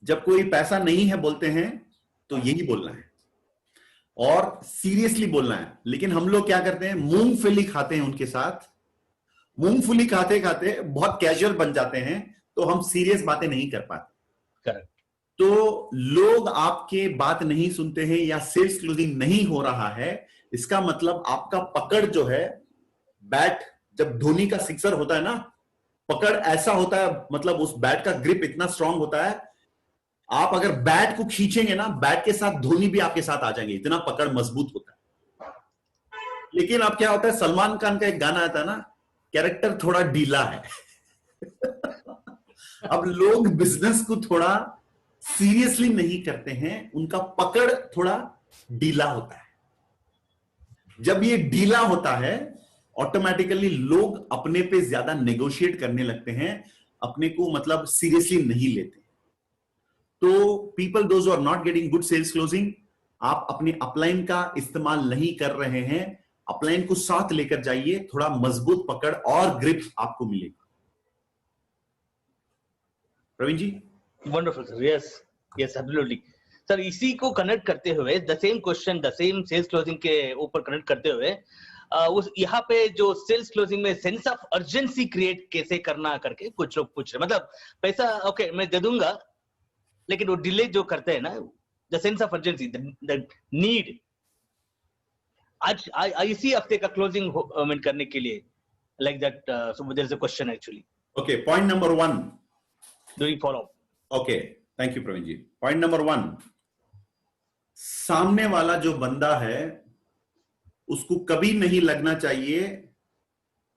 जब कोई पैसा नहीं है बोलते हैं तो यही बोलना है और सीरियसली बोलना है। लेकिन हम लोग क्या करते हैं, मूंगफली खाते हैं उनके साथ, मूंगफली खाते खाते बहुत कैजुअल बन जाते हैं, तो हम सीरियस बातें नहीं कर पाते। करेक्ट। तो लोग आपके बात नहीं सुनते हैं या सेल्स क्लोजिंग नहीं हो रहा है, इसका मतलब आपका पकड़ जो है, बैट जब धोनी का सिक्सर होता है ना, पकड़ ऐसा होता है, मतलब उस बैट का ग्रिप इतना स्ट्रांग होता है, आप अगर बैट को खींचेंगे ना, बैट के साथ धोनी भी आपके साथ आ जाएंगे, इतना पकड़ मजबूत होता है। लेकिन अब क्या होता है, सलमान खान का एक गाना आता है ना, कैरेक्टर थोड़ा ढीला है। अब लोग बिजनेस को थोड़ा सीरियसली नहीं करते हैं, उनका पकड़ थोड़ा ढीला होता है। जब ये ढीला होता है, ऑटोमेटिकली लोग अपने पे ज्यादा नेगोशिएट करने लगते हैं, अपने को मतलब सीरियसली नहीं लेते। तो people those are not getting good sales closing, आप अपने अपलाइन का इस्तेमाल नहीं कर रहे हैं। अपलाइन को साथ लेकर जाइए, थोड़ा मजबूत पकड़ और ग्रिप आपको मिलेगा। Praveen ji, wonderful sir, yes yes absolutely sir. इसी को कनेक्ट करते हुए, the same question, the same sales closing के ऊपर कनेक्ट करते हुए, उस यहाँ पे जो सेल्स क्लोजिंग में सेंस ऑफ अर्जेंसी क्रिएट कैसे करना करके कुछ लोग पूछ रहे, मतलब पैसा ओके मैं दे दूंगा, लेकिन वो डिले जो करते हैं ना, the sense of urgency, the need, आज इसी हफ्ते का क्लोजिंग करने के लिए, like that, so there is a question actually. Okay, point number 1. Do you follow? Okay, thank you Praveen ji. Point number 1, सामने वाला जो बंदा है उसको कभी नहीं लगना चाहिए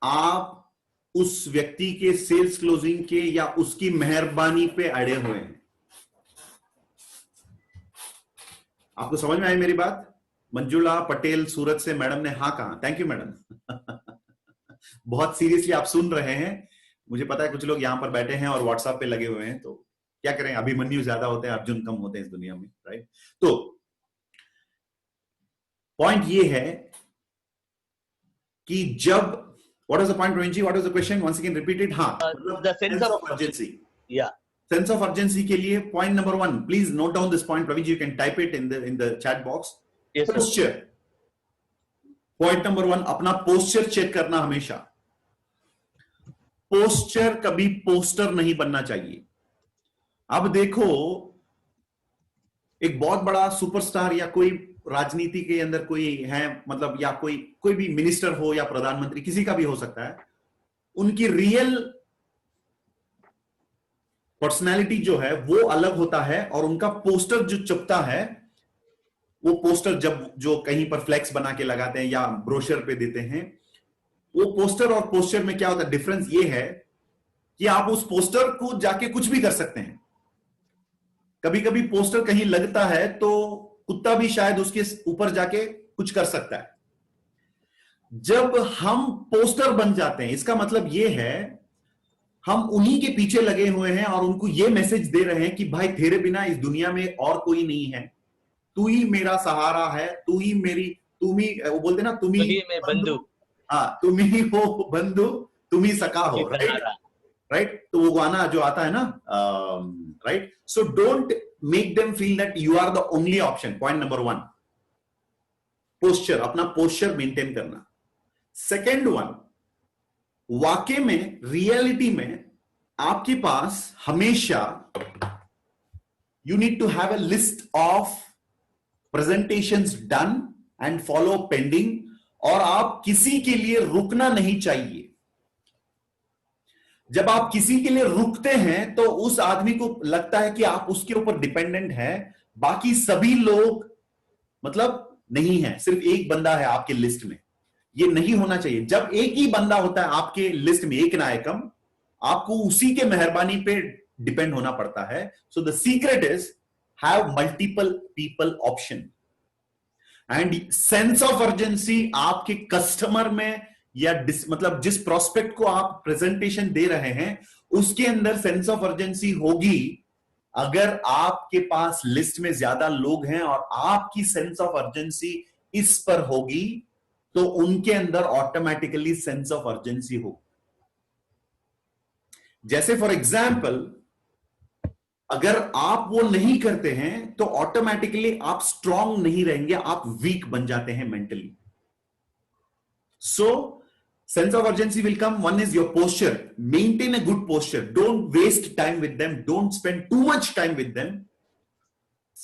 आप उस व्यक्ति के सेल्स क्लोजिंग के या उसकी मेहरबानी पे अड़े हुए हैं. आपको समझ में आई मेरी बात? मंजुला पटेल सूरत से मैडम ने हाँ कहा. Thank you madam. बहुत सीरियसली आप सुन रहे हैं. मुझे पता है कुछ लोग यहां पर बैठे हैं और व्हाट्सएप पे लगे हुए हैं, तो क्या करें, अभिमन्यु ज्यादा होते हैं, अर्जुन कम होते हैं इस दुनिया में, राइट? तो पॉइंट ये है कि जब, what was the point Praveen ji? What was the question? Once again repeat it. हाँ, The sense of urgency. Yeah. Sense of urgency के लिए point number 1, please note down this point Praveen ji, you can type it in the chat box. Yes, sir. Posture. Point number 1, अपना posture check करना हमेशा. Posture कभी poster नहीं बनना चाहिए. अब देखो, एक बहुत बड़ा सुपरस्टार या कोई राजनीति के अंदर कोई है, मतलब या कोई भी मिनिस्टर हो या प्रधानमंत्री, किसी का भी हो सकता है, उनकी रियल पर्सनालिटी जो है वो अलग होता है और उनका पोस्टर जो चपता है, वो पोस्टर जब जो कहीं पर फ्लेक्स बना के लगाते हैं या ब्रोशर पे देते हैं, वो पोस्टर और पोस्चर में क्या होता है, डिफरेंस ये है कि आप उस पोस्टर को जाके कुछ भी कर सकते हैं. कभी कभी पोस्टर कहीं लगता है तो कुत्ता भी शायद उसके ऊपर जाके कुछ कर सकता है. जब हम पोस्टर बन जाते हैं, इसका मतलब ये है हम उन्हीं के पीछे लगे हुए हैं और उनको ये मैसेज दे रहे हैं कि भाई तेरे बिना इस दुनिया में और कोई नहीं है, तू ही मेरा सहारा है, तू ही मेरी, तुम ही, वो बोलते ना, तुम ही बंधु. हाँ, तुम ही हो बंधु, तुम ही सका हो, राइट? तो वो गाना जो आता है ना, right? So don't make them feel that you are the only option. Point number 1, posture, अपना पोस्चर मेंटेन करना. सेकेंड वन, वाकई में, रियलिटी में आपके पास हमेशा you need to have a list of presentations done and follow pending, और आप किसी के लिए रुकना नहीं चाहिए. जब आप किसी के लिए रुकते हैं तो उस आदमी को लगता है कि आप उसके ऊपर डिपेंडेंट है, बाकी सभी लोग मतलब नहीं है, सिर्फ एक बंदा है आपके लिस्ट में. ये नहीं होना चाहिए. जब एक ही बंदा होता है आपके लिस्ट में, एक नायकम, आपको उसी के मेहरबानी पे डिपेंड होना पड़ता है. So the secret is have multiple people option. And sense of urgency आपके कस्टमर में या मतलब जिस प्रोस्पेक्ट को आप प्रेजेंटेशन दे रहे हैं उसके अंदर सेंस ऑफ अर्जेंसी होगी अगर आपके पास लिस्ट में ज्यादा लोग हैं और आपकी सेंस ऑफ अर्जेंसी इस पर होगी, तो उनके अंदर ऑटोमेटिकली सेंस ऑफ अर्जेंसी होगी. जैसे फॉर एग्जाम्पल, अगर आप वो नहीं करते हैं तो ऑटोमेटिकली आप स्ट्रांग नहीं रहेंगे, आप वीक बन जाते हैं mentally. So sense of urgency will come. One is your posture. Maintain a good posture. Don't waste time with them. Don't spend too much time with them.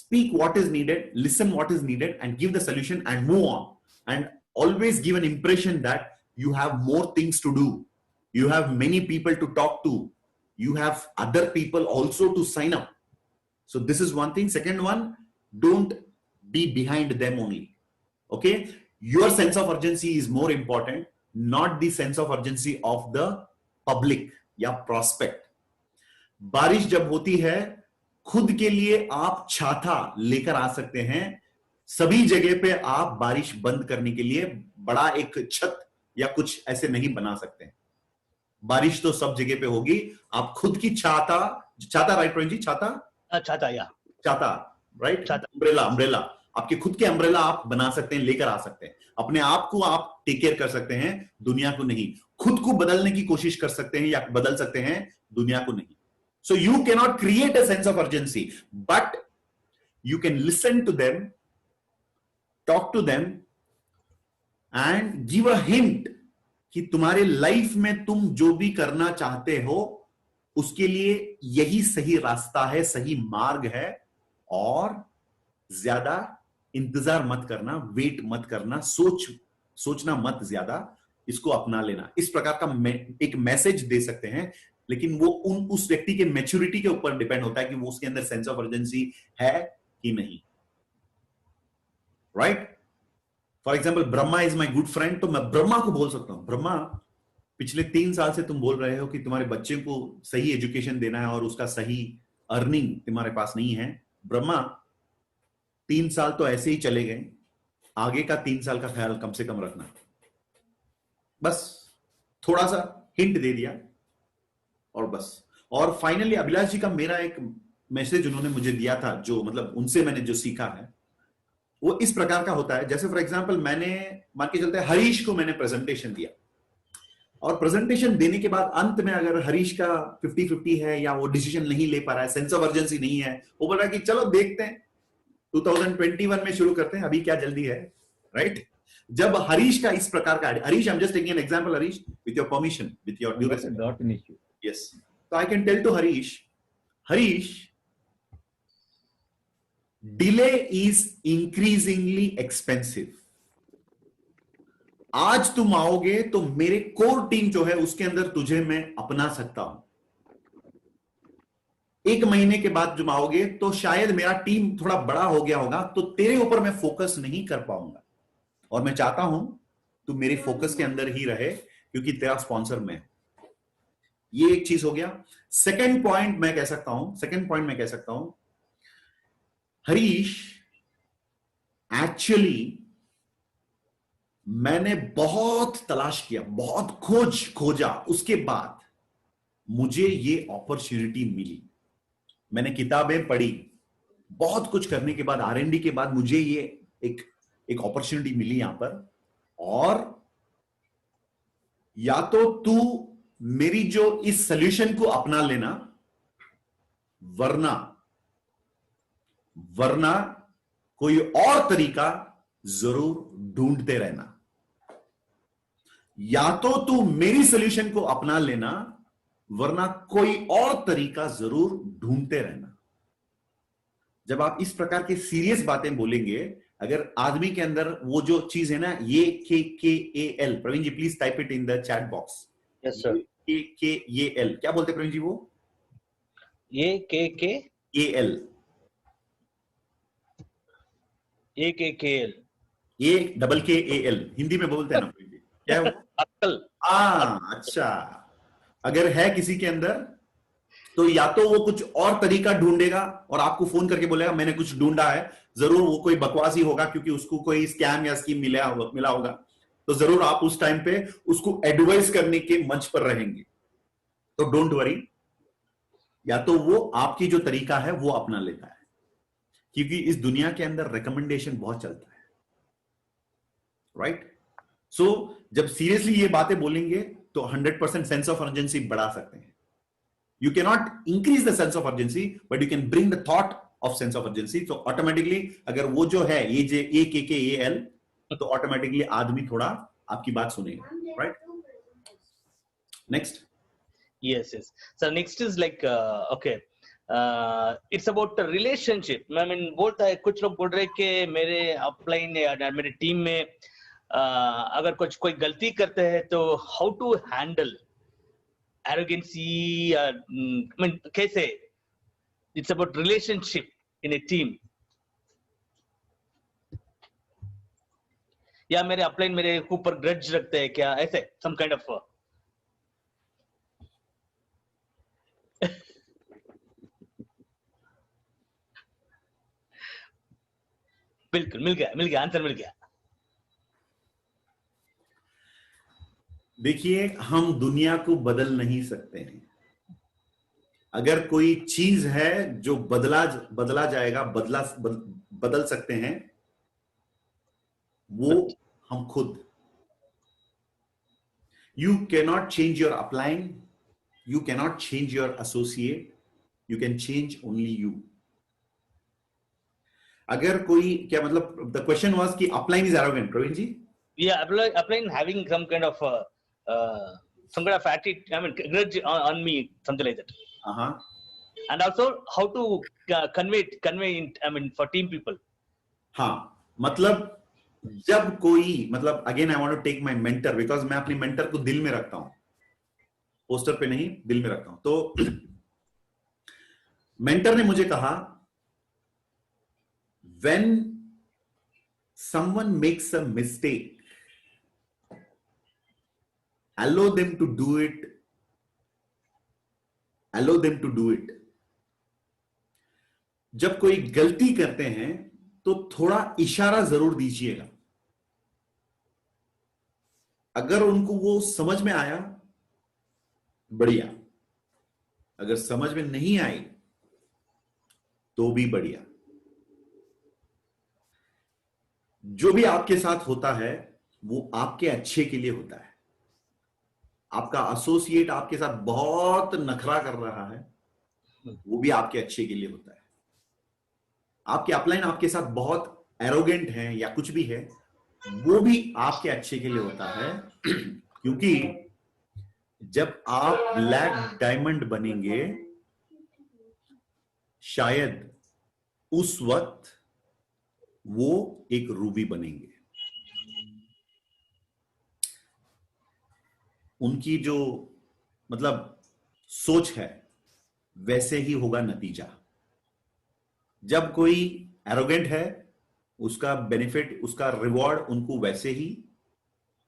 Speak what is needed, listen what is needed, and give the solution and move on. And always give an impression that you have more things to do. You have many people to talk to. You have other people also to sign up. So this is one thing. Second one, don't be behind them only. Okay? Your sense of urgency is more important, not the sense of urgency of the public या prospect. बारिश जब होती है, खुद के लिए आप छाता लेकर आ सकते हैं. सभी जगह पे आप बारिश बंद करने के लिए बड़ा एक छत या कुछ ऐसे नहीं बना सकते. बारिश तो सब जगह पे होगी. आप खुद की छाता राइट प्रवीण जी? छाता राइट? अम्ब्रेला, आपके खुद के अम्ब्रेला आप बना सकते हैं, लेकर आ सकते हैं. अपने आप को आप टेक केयर कर सकते हैं, दुनिया को नहीं. खुद को बदलने की कोशिश कर सकते हैं या बदल सकते हैं, दुनिया को नहीं. So you can not create a sense of urgency, but you can listen to them, talk to them and give a hint कि तुम्हारे लाइफ में तुम जो भी करना चाहते हो उसके लिए यही सही रास्ता है, सही मार्ग है, और ज्यादा इंतजार मत करना, वेट मत करना, सोचना मत ज्यादा, इसको अपना लेना। इस प्रकार का एक मैसेज दे सकते हैं, लेकिन वो उस व्यक्ति के मैच्योरिटी के ऊपर डिपेंड होता है कि वो उसके अंदर सेंस ऑफ अर्जेंसी है कि नहीं, right? For example, Brahma is my good friend, तो मैं ब्रह्मा को बोल सकता हूं, ब्रह्मा पिछले 3 साल से तुम बोल रहे हो कि तुम्हारे बच्चे को सही एजुकेशन देना है और उसका सही अर्निंग तुम्हारे पास नहीं है। ब्रह्मा, 3 साल तो ऐसे ही चले गए, आगे का 3 साल का ख्याल कम से कम रखना। बस थोड़ा सा हिंट दे दिया और बस। और फाइनली अभिलाष जी का मेरा एक मैसेज उन्होंने मुझे दिया था, जो मतलब उनसे मैंने जो सीखा है वो इस प्रकार का होता है। जैसे फॉर एग्जांपल, मैंने मान के चलते हैं हरीश को मैंने प्रेजेंटेशन दिया, और प्रेजेंटेशन देने के बाद अंत में अगर हरीश का 50-50 है या वो डिसीजन नहीं ले पा रहा है, सेंस ऑफ अर्जेंसी नहीं है, वो बोल रहा है कि चलो देखते हैं 2021 में शुरू करते हैं, अभी क्या जल्दी है, राइट? जब हरीश का इस प्रकार का, Harish, I am just taking an example, Harish, with your permission, with your due respect, not an issue, yes, तो I can tell to Harish, Harish, delay is increasingly expensive. आज तुम आओगे तो मेरे कोर टीम जो है उसके अंदर तुझे मैं अपना सकता हूं। 1 महीने के बाद जब आओगे तो शायद मेरा टीम थोड़ा बड़ा हो गया होगा, तो तेरे ऊपर मैं फोकस नहीं कर पाऊंगा, और मैं चाहता हूं तू मेरे फोकस के अंदर ही रहे, क्योंकि तेरा स्पॉन्सर मैं। ये एक चीज हो गया। सेकंड पॉइंट मैं कह सकता हूं, हरीश, एक्चुअली मैंने बहुत तलाश किया, बहुत खोजा, उसके बाद मुझे ये अपॉर्चुनिटी मिली। मैंने किताबें पढ़ी, बहुत कुछ करने के बाद, R&D के बाद मुझे ये एक अपॉर्चुनिटी मिली यहां पर। और या तो तू मेरी जो इस सॉल्यूशन को अपना लेना, वरना कोई और तरीका जरूर ढूंढते रहना। या तो तू मेरी सॉल्यूशन को अपना लेना, वरना कोई और तरीका जरूर ढूंढते रहना। जब आप इस प्रकार के सीरियस बातें बोलेंगे, अगर आदमी के अंदर वो जो चीज है ना, ये KKAL, Praveen ji please type it in the chat box. Yes sir. KKAL क्या बोलते प्रवीण जी? वो ये KKAL, AKKAL हिंदी में बोलते हैं ना प्रवीण जी, क्या है वो? अक्ल। अच्छा, अगर है किसी के अंदर, तो या तो वो कुछ और तरीका ढूंढेगा और आपको फोन करके बोलेगा मैंने कुछ ढूंढा है, जरूर वो कोई बकवास ही होगा, क्योंकि उसको कोई स्कैम या स्कीम मिला होगा, तो जरूर आप उस टाइम पे उसको एडवाइस करने के मंच पर रहेंगे। तो डोंट वरी, या तो वो आपकी जो तरीका है वो अपना लेता है, क्योंकि इस दुनिया के अंदर रिकमेंडेशन बहुत चलता है, राइट? सो जब सीरियसली ये बातें बोलेंगे तो 100% सेंस ऑफ अर्जेंसी बढ़ा सकते हैं। You cannot increase the sense of urgency, but you can bring the thought of sense of urgency. So automatically, अगर वो जो है ये जो AKKAL, तो ऑटोमेटिकली आदमी थोड़ा आपकी बात सुनेगा, right? Next. Yes. So next is like okay, it's about the relationship. I mean, बोलता है, कुछ लोग बोल रहे हैं कि मेरे अपलाइन या मेरे टीम में अगर कोई गलती करते हैं तो how to handle arrogancy, I mean, कैसे? It's about relationship in a team. या मेरे अपलाइन मेरे ऊपर ग्रज रखते हैं क्या, ऐसे some kind of बिल्कुल मिल गया आंसर मिल गया। देखिए, हम दुनिया को बदल नहीं सकते हैं। अगर कोई चीज है जो बदला जाएगा, बदल सकते हैं, वो हम खुद। You cannot change your upline, you cannot change your associate, you can change only you. अगर कोई, क्या मतलब, the question was कि upline is arrogant, Praveen ji? Yeah, upline having some kind of attitude, I mean, grudge on me, something like that. And also how to convey in, I mean, for team people. हाँ, मतलब जब कोई, मतलब again I want to take my mentor, because मैं अपने mentor को दिल में रखता हूं, पोस्टर पे नहीं, दिल में रखता हूं। तो मेंटर ने मुझे कहा, when someone makes a mistake, allow them to do it, allow them to do it। जब कोई गलती करते हैं तो थोड़ा इशारा जरूर दीजिएगा। अगर उनको वो समझ में आया, बढ़िया, अगर समझ में नहीं आई तो भी बढ़िया। जो भी आपके साथ होता है वो आपके अच्छे के लिए होता है। आपका एसोसिएट आपके साथ बहुत नखरा कर रहा है, वो भी आपके अच्छे के लिए होता है। आपके अपलाइन आपके साथ बहुत एरोगेंट हैं या कुछ भी है, वो भी आपके अच्छे के लिए होता है। क्योंकि जब आप ब्लैक डायमंड बनेंगे, शायद उस वक्त वो एक रूबी बनेंगे। उनकी जो मतलब सोच है वैसे ही होगा नतीजा। जब कोई एरोगेंट है, उसका बेनिफिट, उसका रिवॉर्ड उनको वैसे ही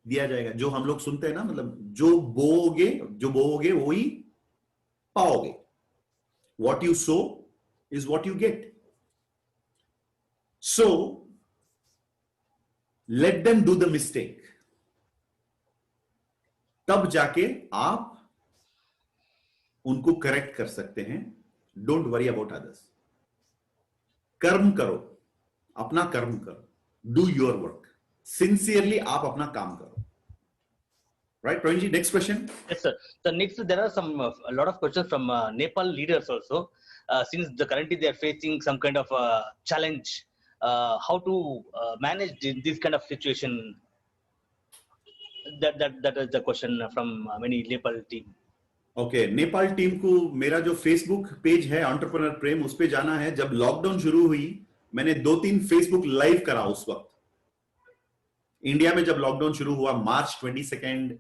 दिया जाएगा। जो हम लोग सुनते हैं ना, मतलब जो बोओगे वो ही पाओगे। What you so is what you get. So let them do the mistake, तब जाके आप उनको करेक्ट कर सकते हैं। Don't worry about others. कर्म करो, अपना कर्म करो, डू योर वर्क, सिंसियरली आप अपना काम करो। Right, Praveen ji, next question. Yes, sir. So next, there are a lot of questions from Nepal leaders also. Since currently they are facing some kind of challenge, how to manage this kind of situation. That is the question from many Nepal team. Okay, Nepal team को मेरा जो Facebook page है entrepreneur प्रेम, उस पे जाना है। जब lockdown शुरू हुई, मैंने 2-3 फेसबुक लाइव करा उस वक्त। इंडिया में जब लॉकडाउन शुरू हुआ, March 22,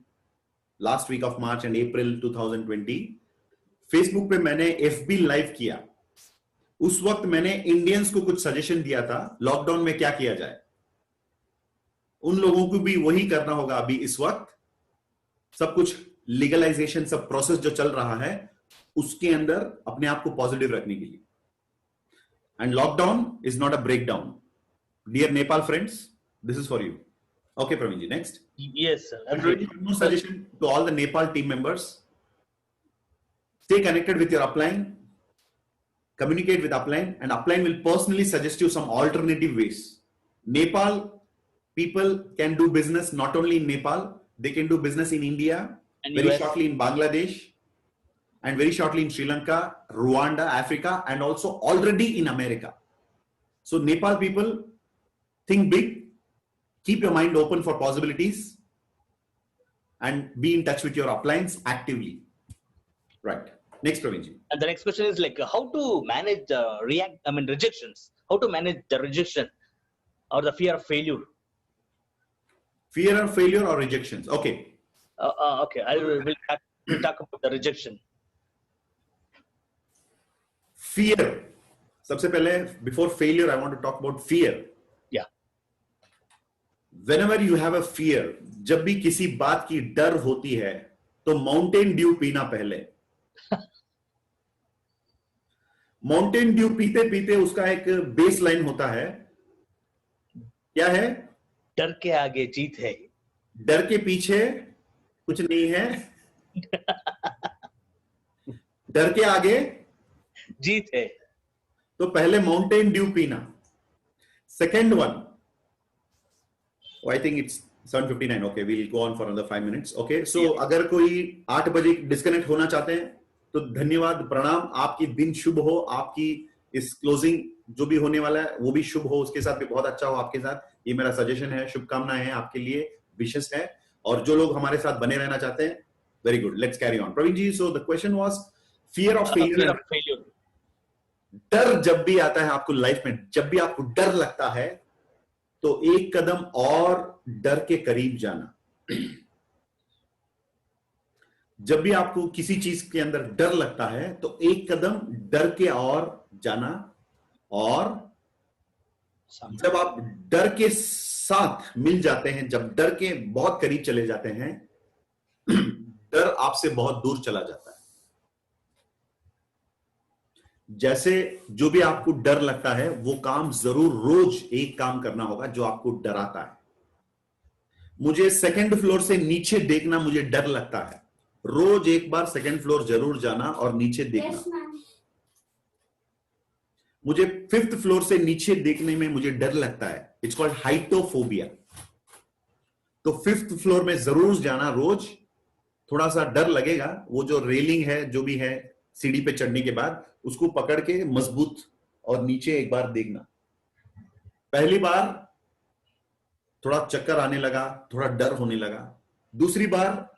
last week of March and April 2020, Facebook पे मैंने एफबी लाइव किया। उस वक्त मैंने इंडियंस को कुछ सजेशन दिया था, लॉकडाउन में क्या किया जाए। उन लोगों को भी वही करना होगा अभी इस वक्त। सब कुछ लीगलाइजेशन, सब प्रोसेस जो चल रहा है, उसके अंदर अपने आप को पॉजिटिव रखने के लिए। And lockdown is not a breakdown. Dear Nepal friends, this is for you. Okay, Praveen ji, next. Yes, sir. And really, one suggestion to all the Nepal team members: stay connected with your upline, communicate with upline, and upline will personally suggest you some alternative ways. Nepal people can do business not only in Nepal; they can do business in India, And very US. shortly in Bangladesh, and very shortly in Sri Lanka, Rwanda, Africa, and also already in America. So Nepal people, think big. Keep your mind open for possibilities and be in touch with your uplines actively. Right. Next, Praveen ji. And the next question is like how to manage the rejections. How to manage the rejection or the fear of failure. Fear of failure or rejections. Okay. Okay, we'll talk about the rejection. Fear. सबसे पहले, before failure, I want to talk about fear. Whenever you have a fear, जब भी किसी बात की डर होती है, तो माउंटेन ड्यू पीना पहले। माउंटेन ड्यू पीते पीते उसका एक बेस लाइन होता है। क्या है? डर के आगे जीत है, डर के पीछे कुछ नहीं है, डर के आगे जीत है। तो पहले माउंटेन ड्यू पीना। Second one, I think it's 7:59. Okay, we'll go on for another 5 minutes. Okay, so अगर कोई 8 बजे डिस्कनेक्ट होना चाहते हैं तो धन्यवाद, प्रणाम, आपकी दिन शुभ हो, आपकी इस क्लोजिंग जो भी होने वाला है वो भी शुभ हो, उसके साथ भी बहुत अच्छा हो आपके साथ। ये मेरा सजेशन है, शुभकामनाएं हैं आपके लिए, विशेष है। और जो लोग हमारे साथ बने रहना चाहते हैं, very good, let's carry on. Praveen ji, so the question was fear of failure. डर जब भी आता है आपको लाइफ में, जब भी आपको डर लगता है, तो एक कदम और डर के करीब जाना। जब भी आपको किसी चीज के अंदर डर लगता है तो एक कदम डर के और जाना, और जब आप डर के साथ मिल जाते हैं, जब डर के बहुत करीब चले जाते हैं, डर आपसे बहुत दूर चला जाता है। जैसे जो भी आपको डर लगता है वो काम जरूर रोज एक काम करना होगा जो आपको डराता है। मुझे सेकंड फ्लोर से नीचे देखना मुझे डर लगता है, रोज एक बार सेकंड फ्लोर जरूर जाना और नीचे देखना। मुझे फिफ्थ फ्लोर से नीचे देखने में मुझे डर लगता है, इट्स कॉल्ड हाइटोफोबिया। तो फिफ्थ फ्लोर में जरूर जाना रोज, थोड़ा सा डर लगेगा, वो जो रेलिंग है जो भी है सीढ़ी पे चढ़ने के बाद उसको पकड़ के मजबूत और नीचे एक बार देखना। पहली बार थोड़ा चक्कर आने लगा, थोड़ा डर होने लगा, दूसरी बार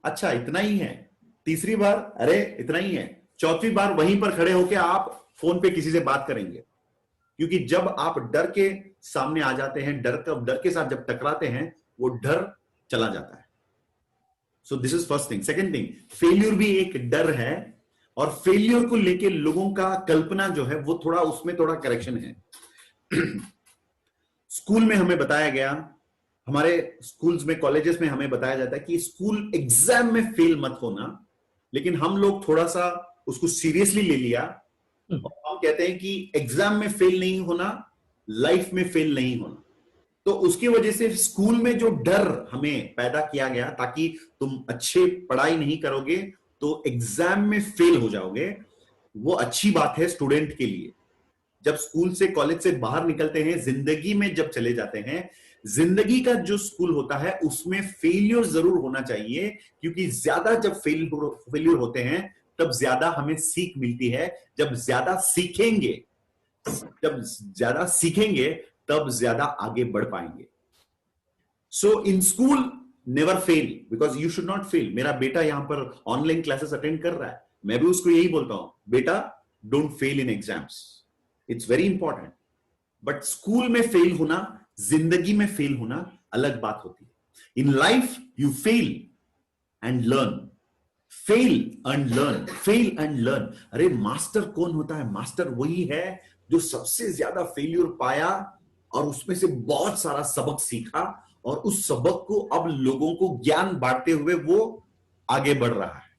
अच्छा इतना ही है, तीसरी बार अरे इतना ही है, चौथी बार वहीं पर खड़े होके आप फोन पे किसी से बात करेंगे, क्योंकि जब आप डर के सामने आ जाते हैं, डर के साथ जब टकराते हैं वो डर चला जाता है। So this is first thing. Second thing, failure भी एक डर है, और फेल्यूर को लेके लोगों का कल्पना जो है वो थोड़ा, उसमें थोड़ा करेक्शन है। स्कूल में हमें बताया गया, हमारे स्कूल्स में कॉलेजेस में हमें बताया जाता है कि स्कूल एग्जाम में फेल मत होना, लेकिन हम लोग थोड़ा सा उसको सीरियसली ले लिया और हम कहते हैं कि एग्जाम में फेल नहीं होना, लाइफ में फेल नहीं होना। तो उसकी वजह से स्कूल में जो डर हमें पैदा किया गया ताकि तुम अच्छे पढ़ाई नहीं करोगे तो एग्जाम में फेल हो जाओगे, वो अच्छी बात है स्टूडेंट के लिए। जब स्कूल से कॉलेज से बाहर निकलते हैं, जिंदगी में जब चले जाते हैं, जिंदगी का जो स्कूल होता है उसमें फेलियर जरूर होना चाहिए, क्योंकि ज्यादा जब फेलियर होते हैं तब ज्यादा हमें सीख मिलती है। जब ज्यादा सीखेंगे तब ज्यादा आगे बढ़ पाएंगे। So in school never fail, because you should not fail. मेरा बेटा यहां पर ऑनलाइन क्लासेस अटेंड कर रहा है, मैं भी उसको यही बोलता हूं, बेटा don't fail in exams, it's very important. But school में फेल होना, जिंदगी में फेल होना अलग बात होती है। In life you fail and learn, fail and learn, fail and learn. अरे मास्टर कौन होता है? मास्टर वही है जो सबसे ज्यादा फेल्यूर पाया और उसमें से बहुत सारा सबक सीखा, और उस सबक को अब लोगों को ज्ञान बांटते हुए वो आगे बढ़ रहा है।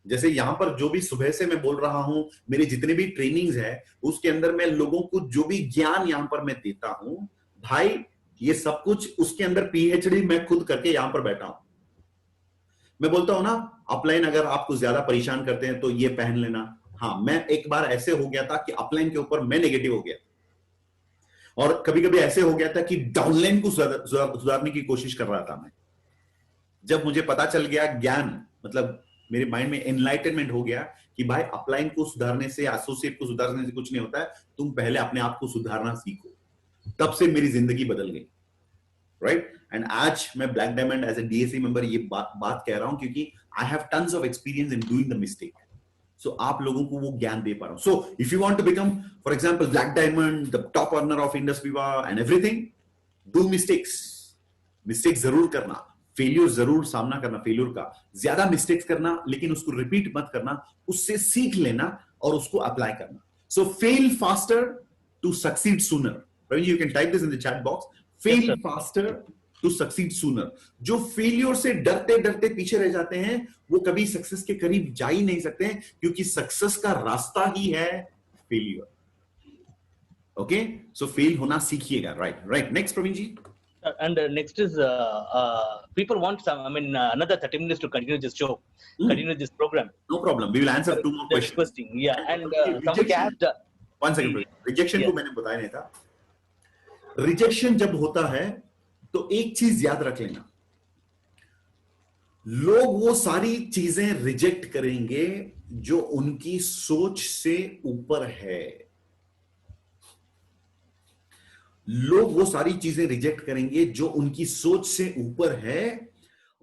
जैसे यहां पर जो भी सुबह से मैं बोल रहा हूं, मेरी जितने भी ट्रेनिंग्स है उसके अंदर मैं लोगों को जो भी ज्ञान यहां पर मैं देता हूं, भाई ये सब कुछ उसके अंदर पीएचडी मैं खुद करके यहां पर बैठा हूं। मैं बोलता हूं ना, अपलाइन अगर आपको ज्यादा परेशान करते हैं तो ये पहन लेना। हाँ, मैं एक बार ऐसे हो गया था कि अपलाइन के ऊपर मैं नेगेटिव हो गया, और कभी कभी ऐसे हो गया था कि डाउनलाइन को सुधारने की कोशिश कर रहा था मैं। जब मुझे पता चल गया, ज्ञान मतलब मेरे माइंड में एनलाइटनमेंट हो गया कि भाई अपलाइन को सुधारने से, एसोसिएट को सुधारने से कुछ नहीं होता है, तुम पहले अपने आप को सुधारना सीखो। तब से मेरी जिंदगी बदल गई, राइट। एंड आज मैं black diamond as a DSC member ये बात कह रहा हूं क्योंकि I have tons of experience in doing the mistake. So आप लोगों को वो ज्ञान दे पा रहा हूं। So if you want to become for example black diamond, the top earner of Indus Viva and everything, do mistakes जरूर करना, फेलियर जरूर सामना करना, फेलियर का ज्यादा मिस्टेक्स करना, लेकिन उसको रिपीट मत करना, उससे सीख लेना और उसको अप्लाई करना। So fail faster to succeed sooner. Praveen, you can type this in the chat box, fail faster to succeed sooner. जो फेलियर से डरते डरते पीछे रह जाते हैं वो कभी सक्सेस के करीब जा ही नहीं सकते, क्योंकि सक्सेस का रास्ता ही है फेलियर। ओके, सो फेल होना सीखिएगा। Right, next Praveen ji. And next is people want some, another 30 minutes to continue this show, continue this program. No problem, we will answer two more questions. Yeah, and somebody asked, one second, rejection को मैंने बताया नहीं था। Rejection जब होता है तो एक चीज याद रख लेना, लोग वो सारी चीजें रिजेक्ट करेंगे जो उनकी सोच से ऊपर है। लोग वो सारी चीजें रिजेक्ट करेंगे जो उनकी सोच से ऊपर है,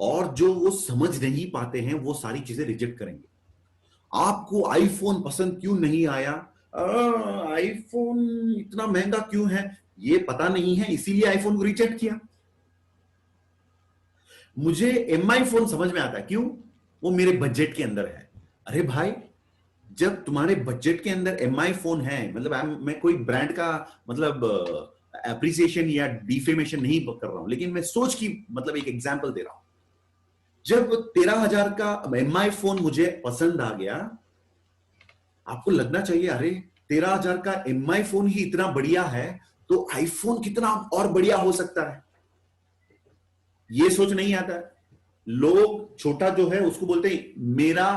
और जो वो समझ नहीं पाते हैं वो सारी चीजें रिजेक्ट करेंगे। आपको आईफोन पसंद क्यों नहीं आया? आईफोन इतना महंगा क्यों है? ये पता नहीं है, इसीलिए आईफोन को रिजेक्ट किया। मुझे एमआई फोन समझ में आता है, क्यों? वो मेरे बजट के अंदर है। अरे भाई, जब तुम्हारे बजट के अंदर एमआई फोन है, मतलब मैं कोई ब्रांड का मतलब एप्रिसिएशन या डिफेमेशन नहीं कर रहा हूं, लेकिन मैं सोच की मतलब एक एग्जांपल दे रहा हूं। जब 13,000 का एमआई फोन मुझे पसंद आ गया, आपको लगना चाहिए अरे 13,000 का एमआई फोन ही इतना बढ़िया है, तो आईफोन कितना और बढ़िया हो सकता है। ये सोच नहीं आता है। लोग छोटा जो है उसको बोलते हैं मेरा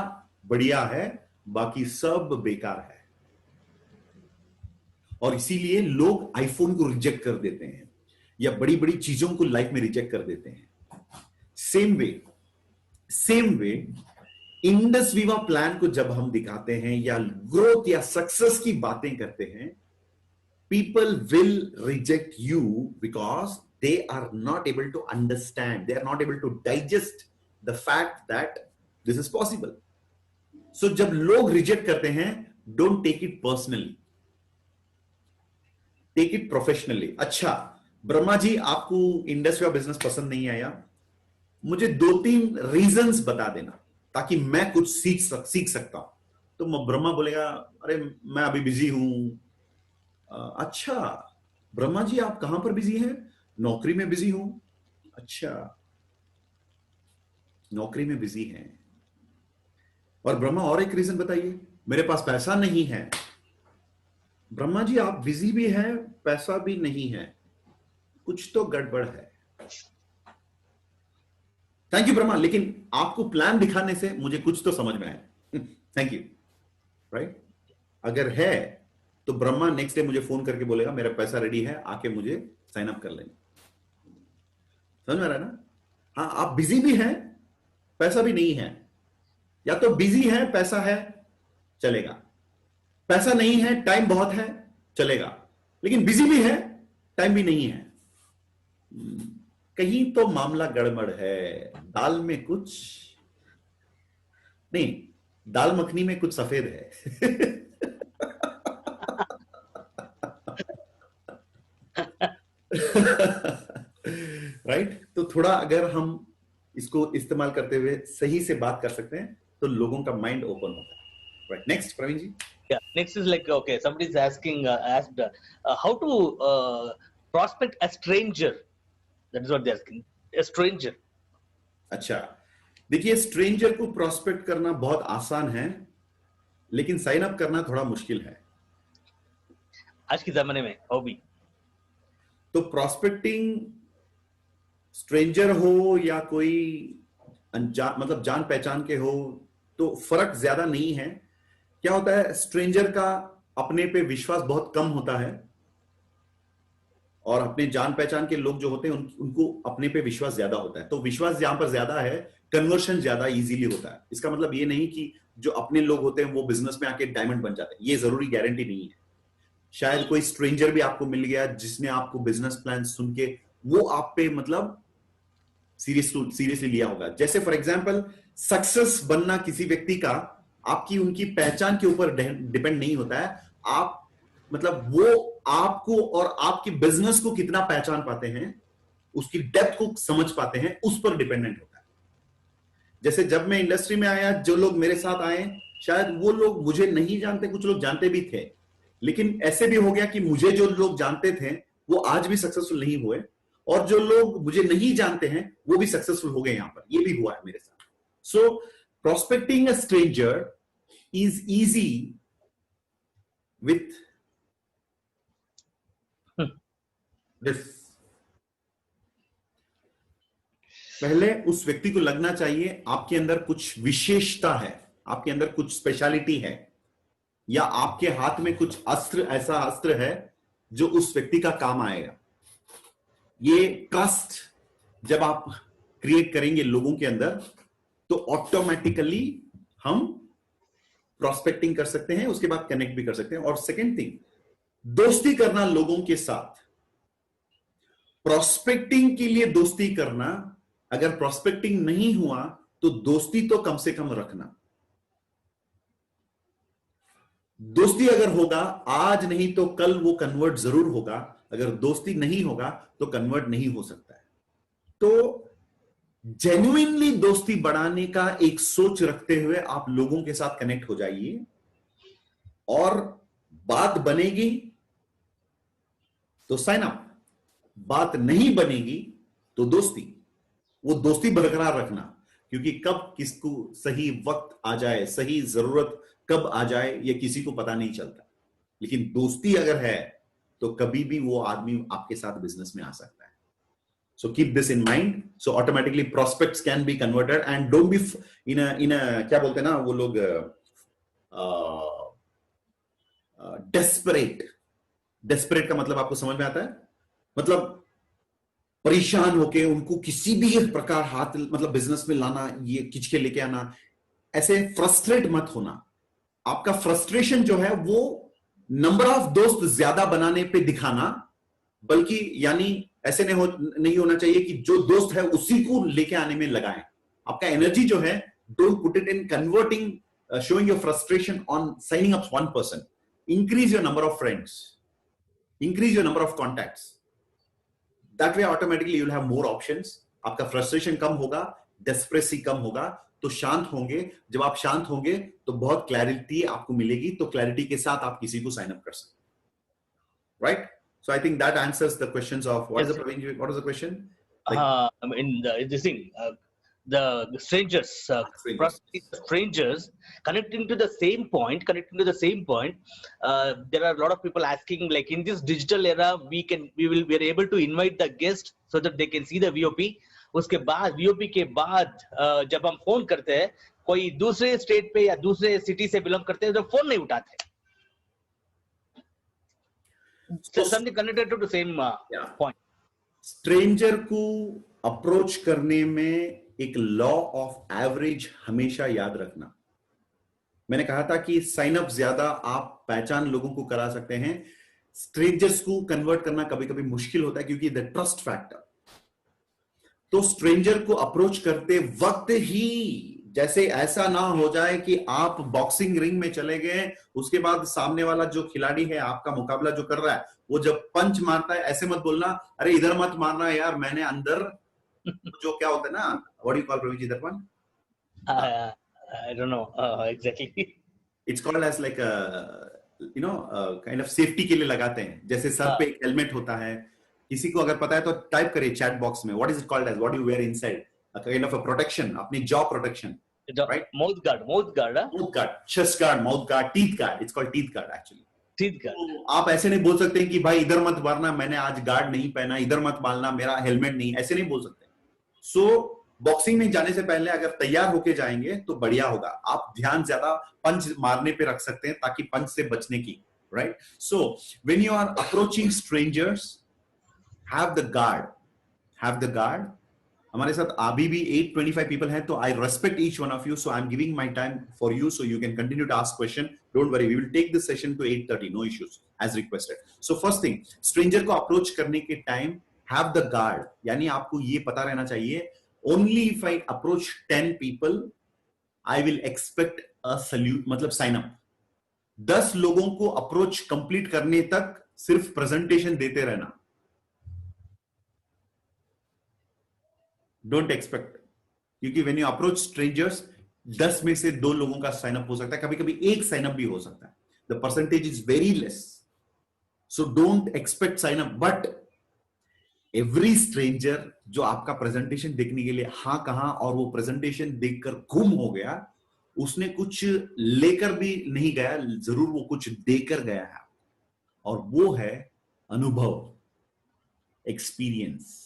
बढ़िया है, बाकी सब बेकार है, और इसीलिए लोग आईफोन को रिजेक्ट कर देते हैं या बड़ी बड़ी चीजों को लाइफ में रिजेक्ट कर देते हैं। Same way Indus Viva plan को जब हम दिखाते हैं या ग्रोथ या सक्सेस की बातें करते हैं, people will reject you because they are not able to understand, they are not able to digest the fact that this is possible. So जब लोग रिजेक्ट करते हैं, don't take it personally, take it professionally. अच्छा ब्रह्मा जी, आपको industry का business पसंद नहीं आया, मुझे 2-3 रीजंस बता देना ताकि मैं कुछ सीख सकता हूं। तो ब्रह्मा बोलेगा अरे मैं अभी बिजी हूं। अच्छा ब्रह्मा जी, आप कहां पर बिजी हैं? नौकरी में बिजी हूं। अच्छा, नौकरी में बिजी हैं। और ब्रह्मा और एक रीजन बताइए। मेरे पास पैसा नहीं है। ब्रह्मा जी, आप बिजी भी हैं, पैसा भी नहीं है, कुछ तो गड़बड़ है। थैंक यू ब्रह्मा, लेकिन आपको प्लान दिखाने से मुझे कुछ तो समझ में आया। Thank you. राइट, अगर है तो ब्रह्मा नेक्स्ट डे मुझे फोन करके बोलेगा मेरा पैसा रेडी है, आके मुझे साइन अप कर लेंगे। समझ में आ रहा है ना? हाँ, आप बिजी भी हैं, पैसा भी नहीं है, या तो बिजी है पैसा है चलेगा, पैसा नहीं है टाइम बहुत है चलेगा, लेकिन बिजी भी है टाइम भी नहीं है, कहीं तो मामला गड़बड़ है। दाल में कुछ नहीं, दाल मखनी में कुछ सफेद है। राइट तो थोड़ा अगर हम इसको इस्तेमाल करते हुए सही से बात कर सकते हैं तो लोगों का माइंड ओपन होता है। Right, next Praveen ji. Yeah, next is like, okay, somebody is asked how to prospect a stranger. That is what they're asking. A stranger. अच्छा, देखिए स्ट्रेंजर को प्रोस्पेक्ट करना बहुत आसान है, लेकिन साइन अप करना थोड़ा मुश्किल है आज के जमाने में हॉबी। तो प्रोस्पेक्टिंग स्ट्रेंजर हो या कोई अनजान मतलब जान पहचान के हो तो फर्क ज्यादा नहीं है। क्या होता है, स्ट्रेंजर का अपने पे विश्वास बहुत कम होता है और अपने जान पहचान के लोग जो होते हैं उनको अपने पे विश्वास ज्यादा होता है। तो विश्वास जहां पर ज्यादा है, कन्वर्शन ज्यादा इजीली होता है। इसका मतलब ये नहीं कि जो अपने लोग होते हैं वो बिजनेस में आके डायमंड बन जाते हैं, ये जरूरी गारंटी नहीं है। शायद कोई स्ट्रेंजर भी आपको मिल गया जिसने आपको बिजनेस प्लान सुन के वो आप पे मतलब सीरियसली लिया होगा। जैसे फॉर एग्जांपल सक्सेस बनना किसी व्यक्ति का आपकी उनकी पहचान के ऊपर डिपेंड नहीं होता है, आप मतलब वो आपको और आपकी बिजनेस को कितना पहचान पाते हैं, उसकी डेप्थ को समझ पाते हैं, उस पर डिपेंडेंट होता है। जैसे जब मैं इंडस्ट्री में आया, जो लोग मेरे साथ आए शायद वो लोग मुझे नहीं जानते, कुछ लोग जानते भी थे, लेकिन ऐसे भी हो गया कि मुझे जो लोग जानते थे वो आज भी सक्सेसफुल नहीं हुए और जो लोग मुझे नहीं जानते हैं वो भी सक्सेसफुल हो गए। यहां पर ये भी हुआ है मेरे साथ। सो prospecting a stranger is easy with this. पहले उस व्यक्ति को लगना चाहिए आपके अंदर कुछ विशेषता है, आपके अंदर कुछ स्पेशलिटी है, या आपके हाथ में कुछ अस्त्र, ऐसा अस्त्र है जो उस व्यक्ति का काम आएगा। ये ट्रस्ट जब आप क्रिएट करेंगे लोगों के अंदर तो ऑटोमेटिकली हम प्रोस्पेक्टिंग कर सकते हैं, उसके बाद कनेक्ट भी कर सकते हैं। और सेकेंड थिंग, दोस्ती करना लोगों के साथ। प्रोस्पेक्टिंग के लिए दोस्ती करना, अगर प्रोस्पेक्टिंग नहीं हुआ तो दोस्ती तो कम से कम रखना। दोस्ती अगर होगा आज नहीं तो कल वो कन्वर्ट जरूर होगा। अगर दोस्ती नहीं होगा तो कन्वर्ट नहीं हो सकता है। तो जेन्युइनली दोस्ती बढ़ाने का एक सोच रखते हुए आप लोगों के साथ कनेक्ट हो जाइए, और बात बनेगी तो साइन अप, बात नहीं बनेगी तो दोस्ती, वो दोस्ती बरकरार रखना, क्योंकि कब किसको सही वक्त आ जाए, सही जरूरत कब आ जाए, ये किसी को पता नहीं चलता। लेकिन दोस्ती अगर है तो कभी भी वो आदमी आपके साथ बिजनेस में आ सकता है। So keep this in mind. So automatically prospects can be converted and don't be in a क्या बोलते हैं ना वो लोग desperate का मतलब आपको समझ में आता है? मतलब परेशान होके उनको किसी भी एक प्रकार हाथ मतलब बिजनेस में लाना, ये खींच के लेके आना, ऐसे फ्रस्ट्रेट मत होना। आपका फ्रस्ट्रेशन जो है वो नंबर ऑफ दोस्त ज्यादा बनाने पे दिखाना, बल्कि यानी ऐसे नहीं होना चाहिए कि जो दोस्त है उसी को लेके आने में लगाएं। आपका एनर्जी जो है, don't put it in converting showing your frustration on signing up one person. Increase your number of friends, increase your number of contacts, that way automatically you will have more options. आपका frustration कम होगा, डेस्परेसी कम होगा, तो शांत होंगे। जब आप शांत होंगे तो बहुत क्लैरिटी आपको मिलेगी, तो क्लैरिटी के साथ आप किसी को साइन अप कर सकते, right? So I think that answers the questions of what is the question? In this thing, the strangers, strangers connecting to the same point. There are a lot of people asking, like in this digital era, we are able to invite the guest so that they can see the VOP. उसके बाद VOP के बाद जब हम phone करते हैं, कोई दूसरे स्टेट पे या दूसरे सिटी से बिलोंग करते हैं, तो फोन नहीं उठाते। Something connected to the same point. Stranger को अप्रोच करने में एक लॉ ऑफ एवरेज हमेशा याद रखना। मैंने कहा था कि साइन अप ज्यादा आप पहचान लोगों को करा सकते हैं, स्ट्रेंजर्स को कन्वर्ट करना कभी कभी मुश्किल होता है क्योंकि द ट्रस्ट फैक्टर। तो स्ट्रेंजर को अप्रोच करते वक्त ही जैसे ऐसा ना हो जाए कि आप बॉक्सिंग रिंग में चले गए, उसके बाद सामने वाला जो खिलाड़ी है आपका मुकाबला जो कर रहा है, वो जब पंच मारता है ऐसे मत बोलना, अरे इधर मत मारना यार, मैंने अंदर जो क्या होता है ना, व्हाट यू कॉल प्रवीण दर्पण? I don't know exactly. It's called as like a kind of safety के लिए लगाते हैं, जैसे सर पे एक हेलमेट होता है। किसी को अगर पता है तो टाइप करिए चैट बॉक्स में, what is it called edge, what you wear inside, a kind of a protection, अपनी jaw protection, right? Mouth guard, chest guard, mouth guard, teeth guard. It's called teeth guard actually. Teeth guard. तो आप ऐसे नहीं बोल सकते कि भाई इधर मत मारना, मैंने आज गार्ड नहीं पहना, इधर मत मारना, मेरा हेलमेट नहीं, ऐसे नहीं बोल सकते। सो बॉक्सिंग में जाने से पहले अगर तैयार होके जाएंगे तो बढ़िया होगा। आप ध्यान ज्यादा पंच मारने पे रख सकते हैं ताकि पंच से बचने की, right? So when you are approaching strangers, have the guard. हमारे साथ अभी भी 825 पीपल हैं, तो I respect each one of you, so I am giving my time for you, so you can continue to ask question. Don't worry, we will take this session to 8:30, no issues, as requested. So first thing, stranger को approach करने के time have the guard, यानी आपको ये पता रहना चाहिए, only if I approach 10 people I will expect a salute, मतलब साइन अप। 10 लोगों को अप्रोच कंप्लीट करने तक सिर्फ प्रेजेंटेशन देते रहना, डोंट एक्सपेक्ट, क्योंकि व्हेन यू अप्रोच स्ट्रेंजर्स 10 में से 2 लोगों का साइन अप हो सकता है, कभी कभी 1 साइन अप भी हो सकता है, the percentage is very less, so don't expect sign up. But every stranger जो आपका प्रेजेंटेशन देखने के लिए हाँ कहा और वो प्रेजेंटेशन देखकर गुम हो गया, उसने कुछ लेकर भी नहीं गया, जरूर वो कुछ देकर गया है, और वो है अनुभव, एक्सपीरियंस।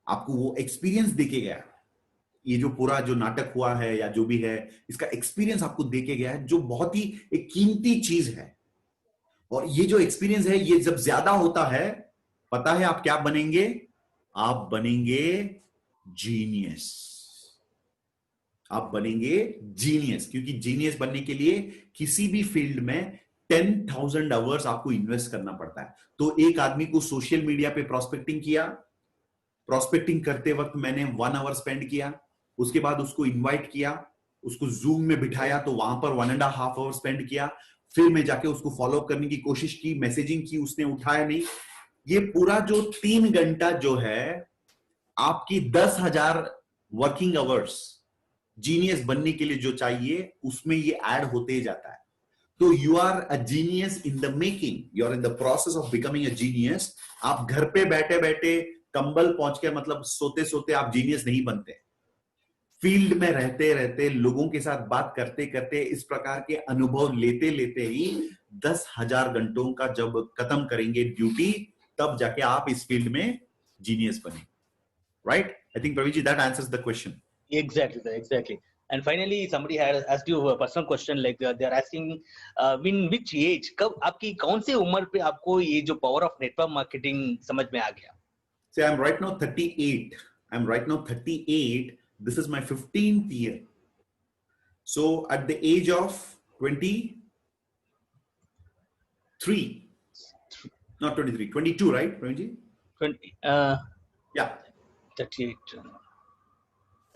आपको वो एक्सपीरियंस देके गया, ये जो पूरा जो नाटक हुआ है या जो भी है, इसका एक्सपीरियंस आपको देके गया है, जो बहुत ही एक कीमती चीज है। और ये जो एक्सपीरियंस है, ये जब ज्यादा होता है, पता है आप क्या बनेंगे? आप बनेंगे जीनियस। आप बनेंगे जीनियस, क्योंकि जीनियस बनने के लिए किसी भी फील्ड में 10,000 आवर्स आपको इन्वेस्ट करना पड़ता है। तो एक आदमी को सोशल मीडिया पे प्रोस्पेक्टिंग किया, प्रोस्पेक्टिंग करते वक्त मैंने 1 आवर स्पेंड किया, उसके बाद उसको इनवाइट किया, उसको जूम में बिठाया तो वहां पर 1.5 आवर स्पेंड किया, फिर मैं जाके उसको फॉलो करने की कोशिश की, मैसेजिंग की, उसने उठाया नहीं, ये पूरा जो 3 घंटा जो है आपकी 10,000 वर्किंग आवर्स जीनियस बनने के लिए जो चाहिए उसमें ये ऐड होते ही जाता है। तो you are a genius in the making, you are in the process of becoming a genius. आप घर पे बैठे बैठे कंबल पहुंच के मतलब सोते सोते आप जीनियस नहीं बनते। फील्ड में रहते रहते लोगों के साथ बात करते करते इस प्रकार के अनुभव लेते लेते ही 10,000 घंटों का जब खत्म करेंगे ड्यूटी, तब जाके आप इस फील्ड में जीनियस बने। Right? I think Praveen ji that answers the question. Exactly, sir, exactly. And finally, somebody had asked you a personal question, like they are asking, in which age, कब आपकी कौन सी उम्र पे आपको ये जो power of network marketing समझ में आ गया? So I'm right now 38. I'm right now 38. This is my 15th year. So at the age of 23, not 23, 22, right, Praveen ji? 20, Yeah. 38.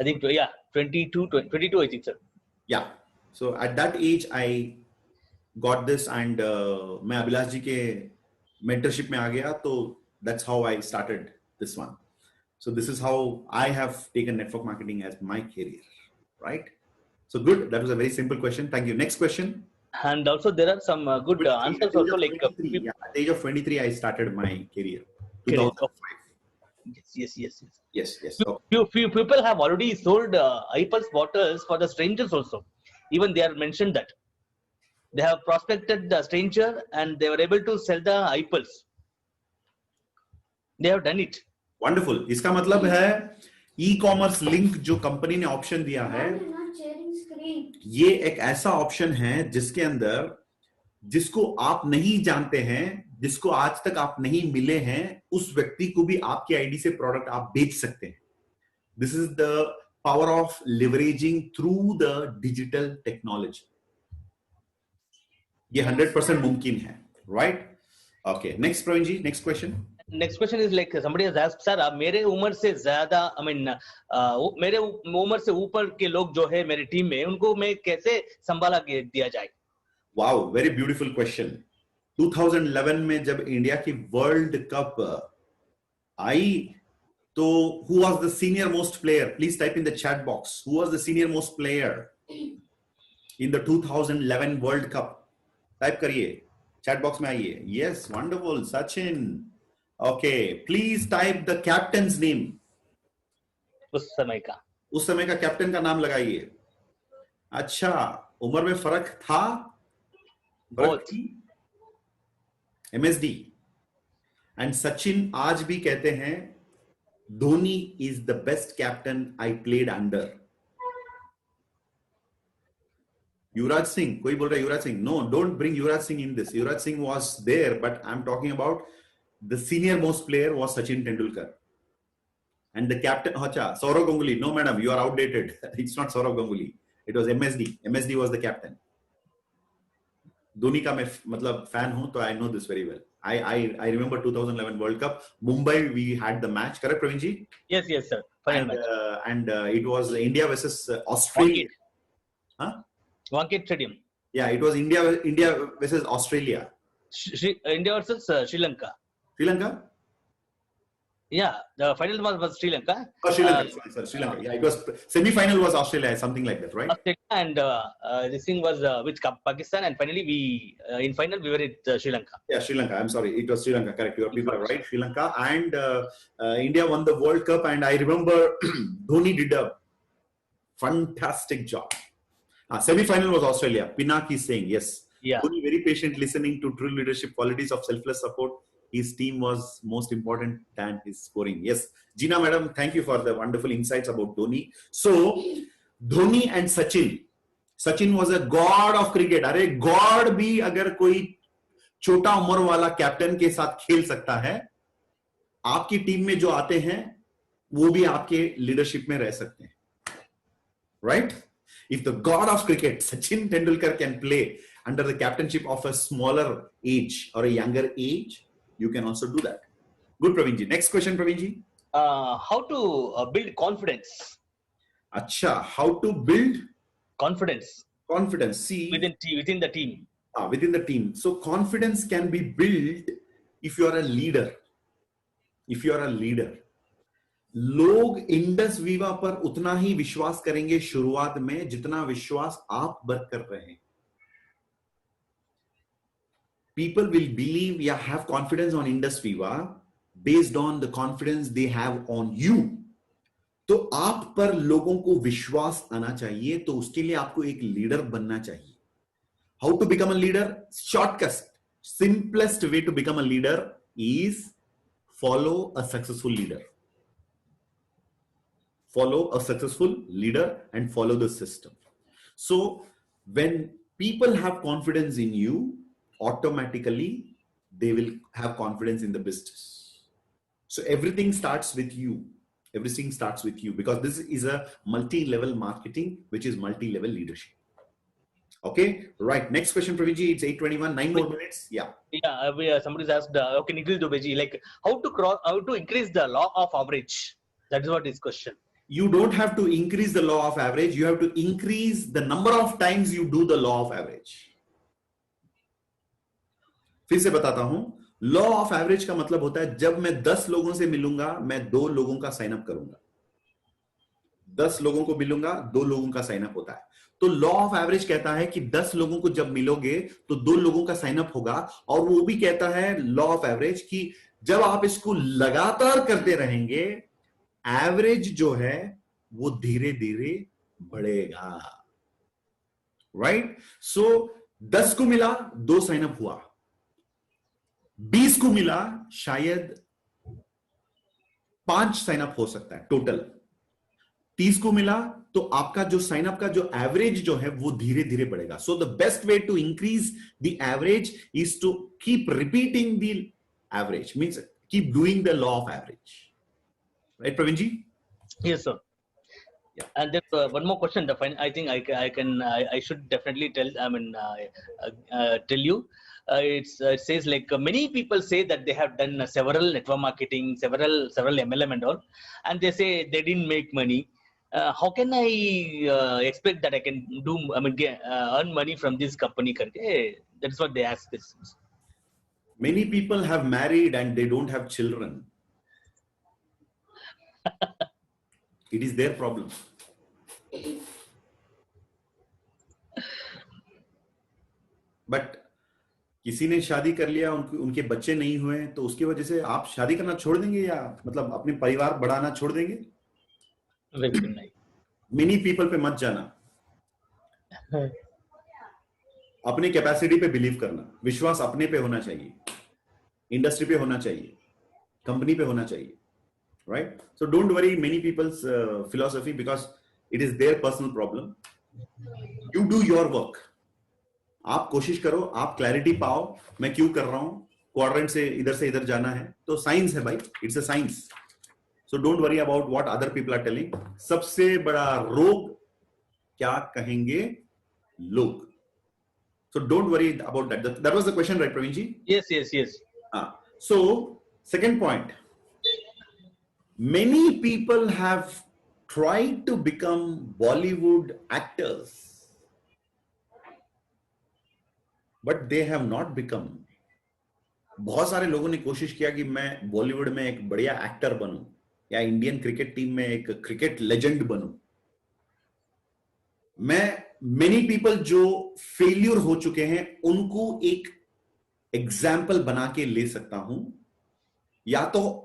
I think, yeah, 22, 22, I think, sir. Yeah. So at that age, I got this, and मैं अभिलाष जी के mentorship में आ गया, तो that's how I started this one. So this is how I have taken network marketing as my career, right? So good. That was a very simple question. Thank you. Next question. And also there are some good answers also, like at the age of 23, I started my career. career. 2005. Yes. Okay. Few people have already sold iPulse bottles for the strangers also. Even they are mentioned that they have prospected the stranger and they were able to sell the iPulse. They have done it. Wonderful. इसका मतलब है e-commerce link जो company ने option दिया है, ये एक ऐसा ऑप्शन है जिसके अंदर जिसको आप नहीं जानते हैं, जिसको आज तक आप नहीं मिले हैं, उस व्यक्ति को भी आपकी आईडी से प्रोडक्ट आप बेच सकते हैं। This is the power of leveraging through the digital technology. ये 100% मुमकिन है, right? Okay, next Praveen ji, next question. Next question is like somebody has asked, sir, मेरे उम्र से ज्यादा, I mean, मेरे उम्र से ऊपर के लोग जो है मेरी टीम में, उनको मैं कैसे संभाला दिया जाए? Wow, very beautiful question. 2011 में जब इंडिया की वर्ल्ड कप आई, तो who was the senior most player? Please type in the chat box. Who was the senior most player in the 2011 World Cup? Type करिए, chat box में आइए। Yes, wonderful, Sachin. Okay, please type the captain's name. उस समय का captain का नाम लगाइए। अच्छा, उम्र में फर्क था? बहुत। MSD एंड सचिन आज भी कहते हैं Dhoni is the best captain I played under. Yuvraj Singh, कोई बोल रहा है Yuvraj Singh, no, don't bring Yuvraj Singh in this. Yuvraj Singh was there, but I am talking about the senior most player was Sachin Tendulkar and the captain, acha, Saurav Ganguly, no madam, you are outdated. It's not Saurav Ganguly, it was MSD was the captain. Dhoni का मैं मतलब fan हूं, तो I know this very well. I remember 2011 World Cup, Mumbai we had the match, correct Praveen ji? Yes sir, final match. And it was India versus Australia. Wankhede Stadium. Yeah, it was India versus Australia. India versus Sri Lanka. Yeah, the final was Sri Lanka. Sri Lanka. Yeah, it was semi-final was Australia, something like that, right? Australia, and this thing was with Pakistan, and finally we in final we were at Sri Lanka. Yeah, Sri Lanka. I'm sorry, it was Sri Lanka. Correct. Your people are right. Sri Lanka, and India won the World Cup, and I remember Dhoni did a fantastic job. Semi-final was Australia. Pinaki saying yes. Yeah. Dhoni very patient, listening to true leadership qualities of selfless support. His team was most important than his scoring. Yes, Gina madam, thank you for the wonderful insights about Dhoni. So, Dhoni and Sachin was a god of cricket. अरे god भी अगर कोई छोटा उम्र वाला captain के साथ खेल सकता है, आपकी टीम में जो आते हैं वो भी आपके लीडरशिप में रह सकते हैं, right? If the god of cricket, Sachin Tendulkar, can play under the captainship of a smaller age or a younger age, you can also do that. Good, Praveen ji. Next question, Praveen ji. How to build confidence? Acha, how to build confidence? See, within the team. Within the team. So confidence can be built if you are a leader. If you are a leader, लोग इंडस वीवा पर उतना ही विश्वास करेंगे शुरुआत में जितना विश्वास आप वर्क कर रहे हैं. People will believe या have confidence on Indus Viva based on the confidence they have on you. तो आप पर लोगों को विश्वास आना चाहिए, तो उसके लिए आपको एक लीडर बनना चाहिए. How to become a leader? Shortcut, simplest way to become a leader is follow a successful leader. Follow a successful leader and follow the system. So when people have confidence in you, automatically they will have confidence in the business. So everything starts with you. Everything starts with you, because this is a multi-level marketing, which is multi-level leadership. Okay, right. Next question, Pravinji. It's 8:21. 9 more minutes. Yeah. Yeah. Somebody's asked. Okay, Nikhil Dubeji, like how to increase the law of average? That is what his question. You don't have to increase the law of average. You have to increase the number of times you do the law of average. फिर से बताता हूं, law of average का मतलब होता है जब मैं 10 लोगों से मिलूंगा, मैं 2 लोगों का साइन अप करूंगा. 10 लोगों को मिलूंगा, 2 लोगों का साइन अप होता है. तो लॉ ऑफ एवरेज कहता है कि 10 लोगों को जब मिलोगे तो 2 लोगों का साइन अप होगा. और वो भी कहता है लॉ ऑफ एवरेज कि जब आप इसको लगातार करते रहेंगे, एवरेज जो है वो धीरे धीरे बढ़ेगा. राइट? सो 10 को मिला, 2 साइन अप हुआ. 20 को मिला, शायद 5 साइन अप हो सकता है टोटल. 30 को मिला तो आपका जो साइन अप का जो एवरेज जो है वो धीरे धीरे बढ़ेगा. So the best way to increase the average is to keep repeating the average, means keep doing the law of average. Right Praveen ji? Yes, sir. Yeah. And then one more question. I think I should definitely tell. Tell you. It says like many people say that they have done several network marketing, several MLM and all, and they say they didn't make money. How can I expect that I can do? Earn money from this company? That's what they ask this. Many people have married and they don't have children. It is their problem. But किसी ने शादी कर लिया, उनके बच्चे नहीं हुए, तो उसकी वजह से आप शादी करना छोड़ देंगे या मतलब अपने परिवार बढ़ाना छोड़ देंगे? मेनी पीपल पे मत जाना. अपनी कैपेसिटी पे बिलीव करना. विश्वास अपने पे होना चाहिए, इंडस्ट्री पे होना चाहिए, कंपनी पे होना चाहिए. Right? So don't worry many people's philosophy, because it is their personal problem. You do your work. आप कोशिश करो, आप क्लैरिटी पाओ, मैं क्यों कर रहा हूं, क्वाड्रेंट से इधर जाना है, तो साइंस है भाई, it's a science. So don't worry about what other people are telling. सबसे बड़ा रोग क्या कहेंगे लोग. So don't worry about that. That was the question, right Praveen ji? Yes. So second point, many people have tried to become Bollywood actors, but they have not become. बहुत सारे लोगों ने कोशिश किया कि मैं बॉलीवुड में एक बढ़िया एक्टर बनूं या इंडियन क्रिकेट टीम में एक क्रिकेट लेजेंड बनूं. मेनी पीपल जो फेल्यूर हो चुके हैं उनको एक एग्जाम्पल बना के ले सकता हूं, या तो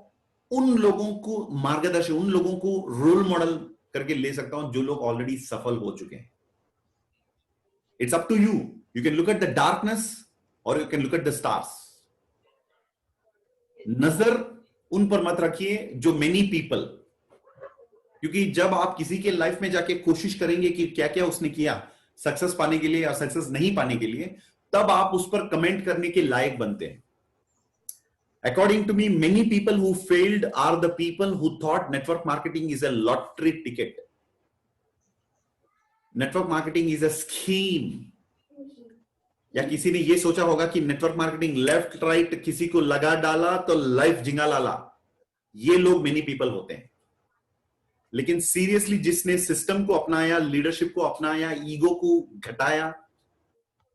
उन लोगों को मार्गदर्शन, उन लोगों को रोल मॉडल करके ले सकता हूं जो लोग ऑलरेडी सफल हो चुके हैं. It's up to you. You can look at the darkness और you can look at the stars. नजर उन पर मत रखिए जो मेनी पीपल, क्योंकि जब आप किसी के लाइफ में जाके कोशिश करेंगे कि क्या क्या उसने किया सक्सेस पाने के लिए या सक्सेस नहीं पाने के लिए, तब आप उस पर कमेंट करने के लायक बनते हैं. According to me, many people who failed are the people who thought network marketing is a lottery ticket. Network marketing is a scheme. या किसी ने ये सोचा होगा कि नेटवर्क मार्केटिंग लेफ्ट राइट किसी को लगा डाला तो लाइफ जिंगा लाला. ये लोग मेनी पीपल होते हैं. लेकिन सीरियसली जिसने सिस्टम को अपनाया, लीडरशिप को अपनाया, ईगो को घटाया,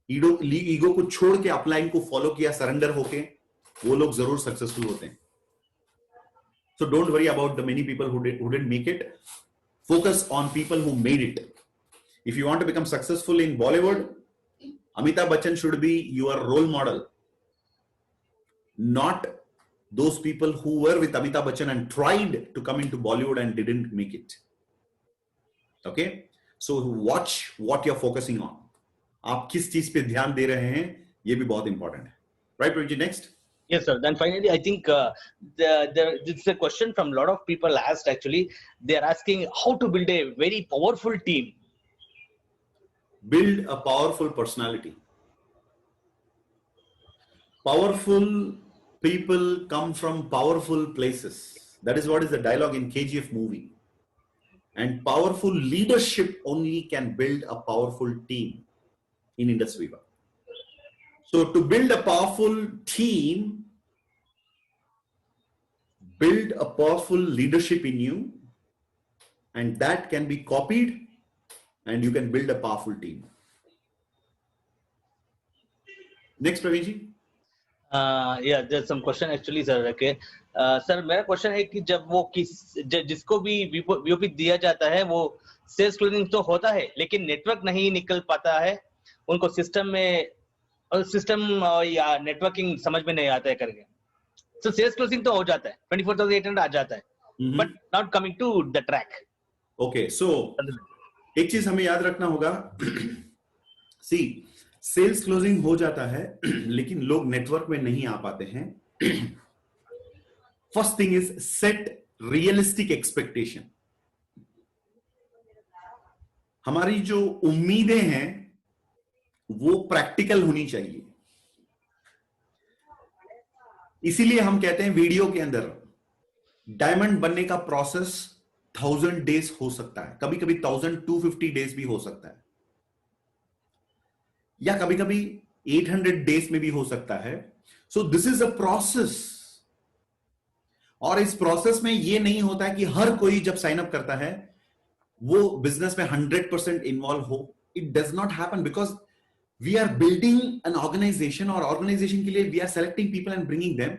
ईगो को छोड़ के अपलाइन को फॉलो किया, सरेंडर होके, वो लोग जरूर सक्सेसफुल होते हैं. So don't worry about the many people who didn't make it. Focus on people who made it. If you want to become successful in Bollywood, Amitabh Bachchan should be your role model, not those people who were with Amitabh Bachchan and tried to come into Bollywood and didn't make it. Okay, so watch what you're focusing on. आप किस चीज पे ध्यान दे रहे हैं, ये भी बहुत इंपॉर्टेंट है. Right, Praveen ji, next. Yes, sir. Then finally, I think this is a question from a lot of people asked. Actually, they are asking how to build a very powerful team. Build a powerful personality. Powerful people come from powerful places. That is what is the dialogue in KGF movie. And powerful leadership only can build a powerful team in industry. So to build a powerful team, build a powerful leadership in you, and that can be copied, and you can build a powerful team. Next, Praveen ji. Yeah, there's some question actually, sir. Okay, sir, मेरा question है कि जब वो जिसको भी वीओपी दिया जाता है, वो सेल्स क्लोजिंग तो होता है, लेकिन नेटवर्क नहीं निकल पाता है, उनको सिस्टम या नेटवर्किंग समझ में नहीं आता है करके. So sales closing तो हो जाता है, 24,800 आ जाता है, but not coming to the track. Okay, so एक चीज हमें याद रखना होगा. See, सेल्स क्लोजिंग हो जाता है, लेकिन लोग नेटवर्क में नहीं आ पाते हैं. First thing is set realistic expectation. हमारी जो उम्मीदें हैं वो प्रैक्टिकल होनी चाहिए. इसीलिए हम कहते हैं वीडियो के अंदर डायमंड बनने का प्रोसेस 1000 डेज हो सकता है, कभी कभी 1250 डेज भी हो सकता है, या कभी कभी 800 डेज में भी हो सकता है. So this is a process. और इस प्रोसेस में यह नहीं होता है कि हर कोई जब साइन अप करता है वो बिजनेस में 100% इन्वॉल्व हो. It does not happen because we are building an organisation, और ऑर्गेनाइजेशन के लिए we are selecting people and bringing them.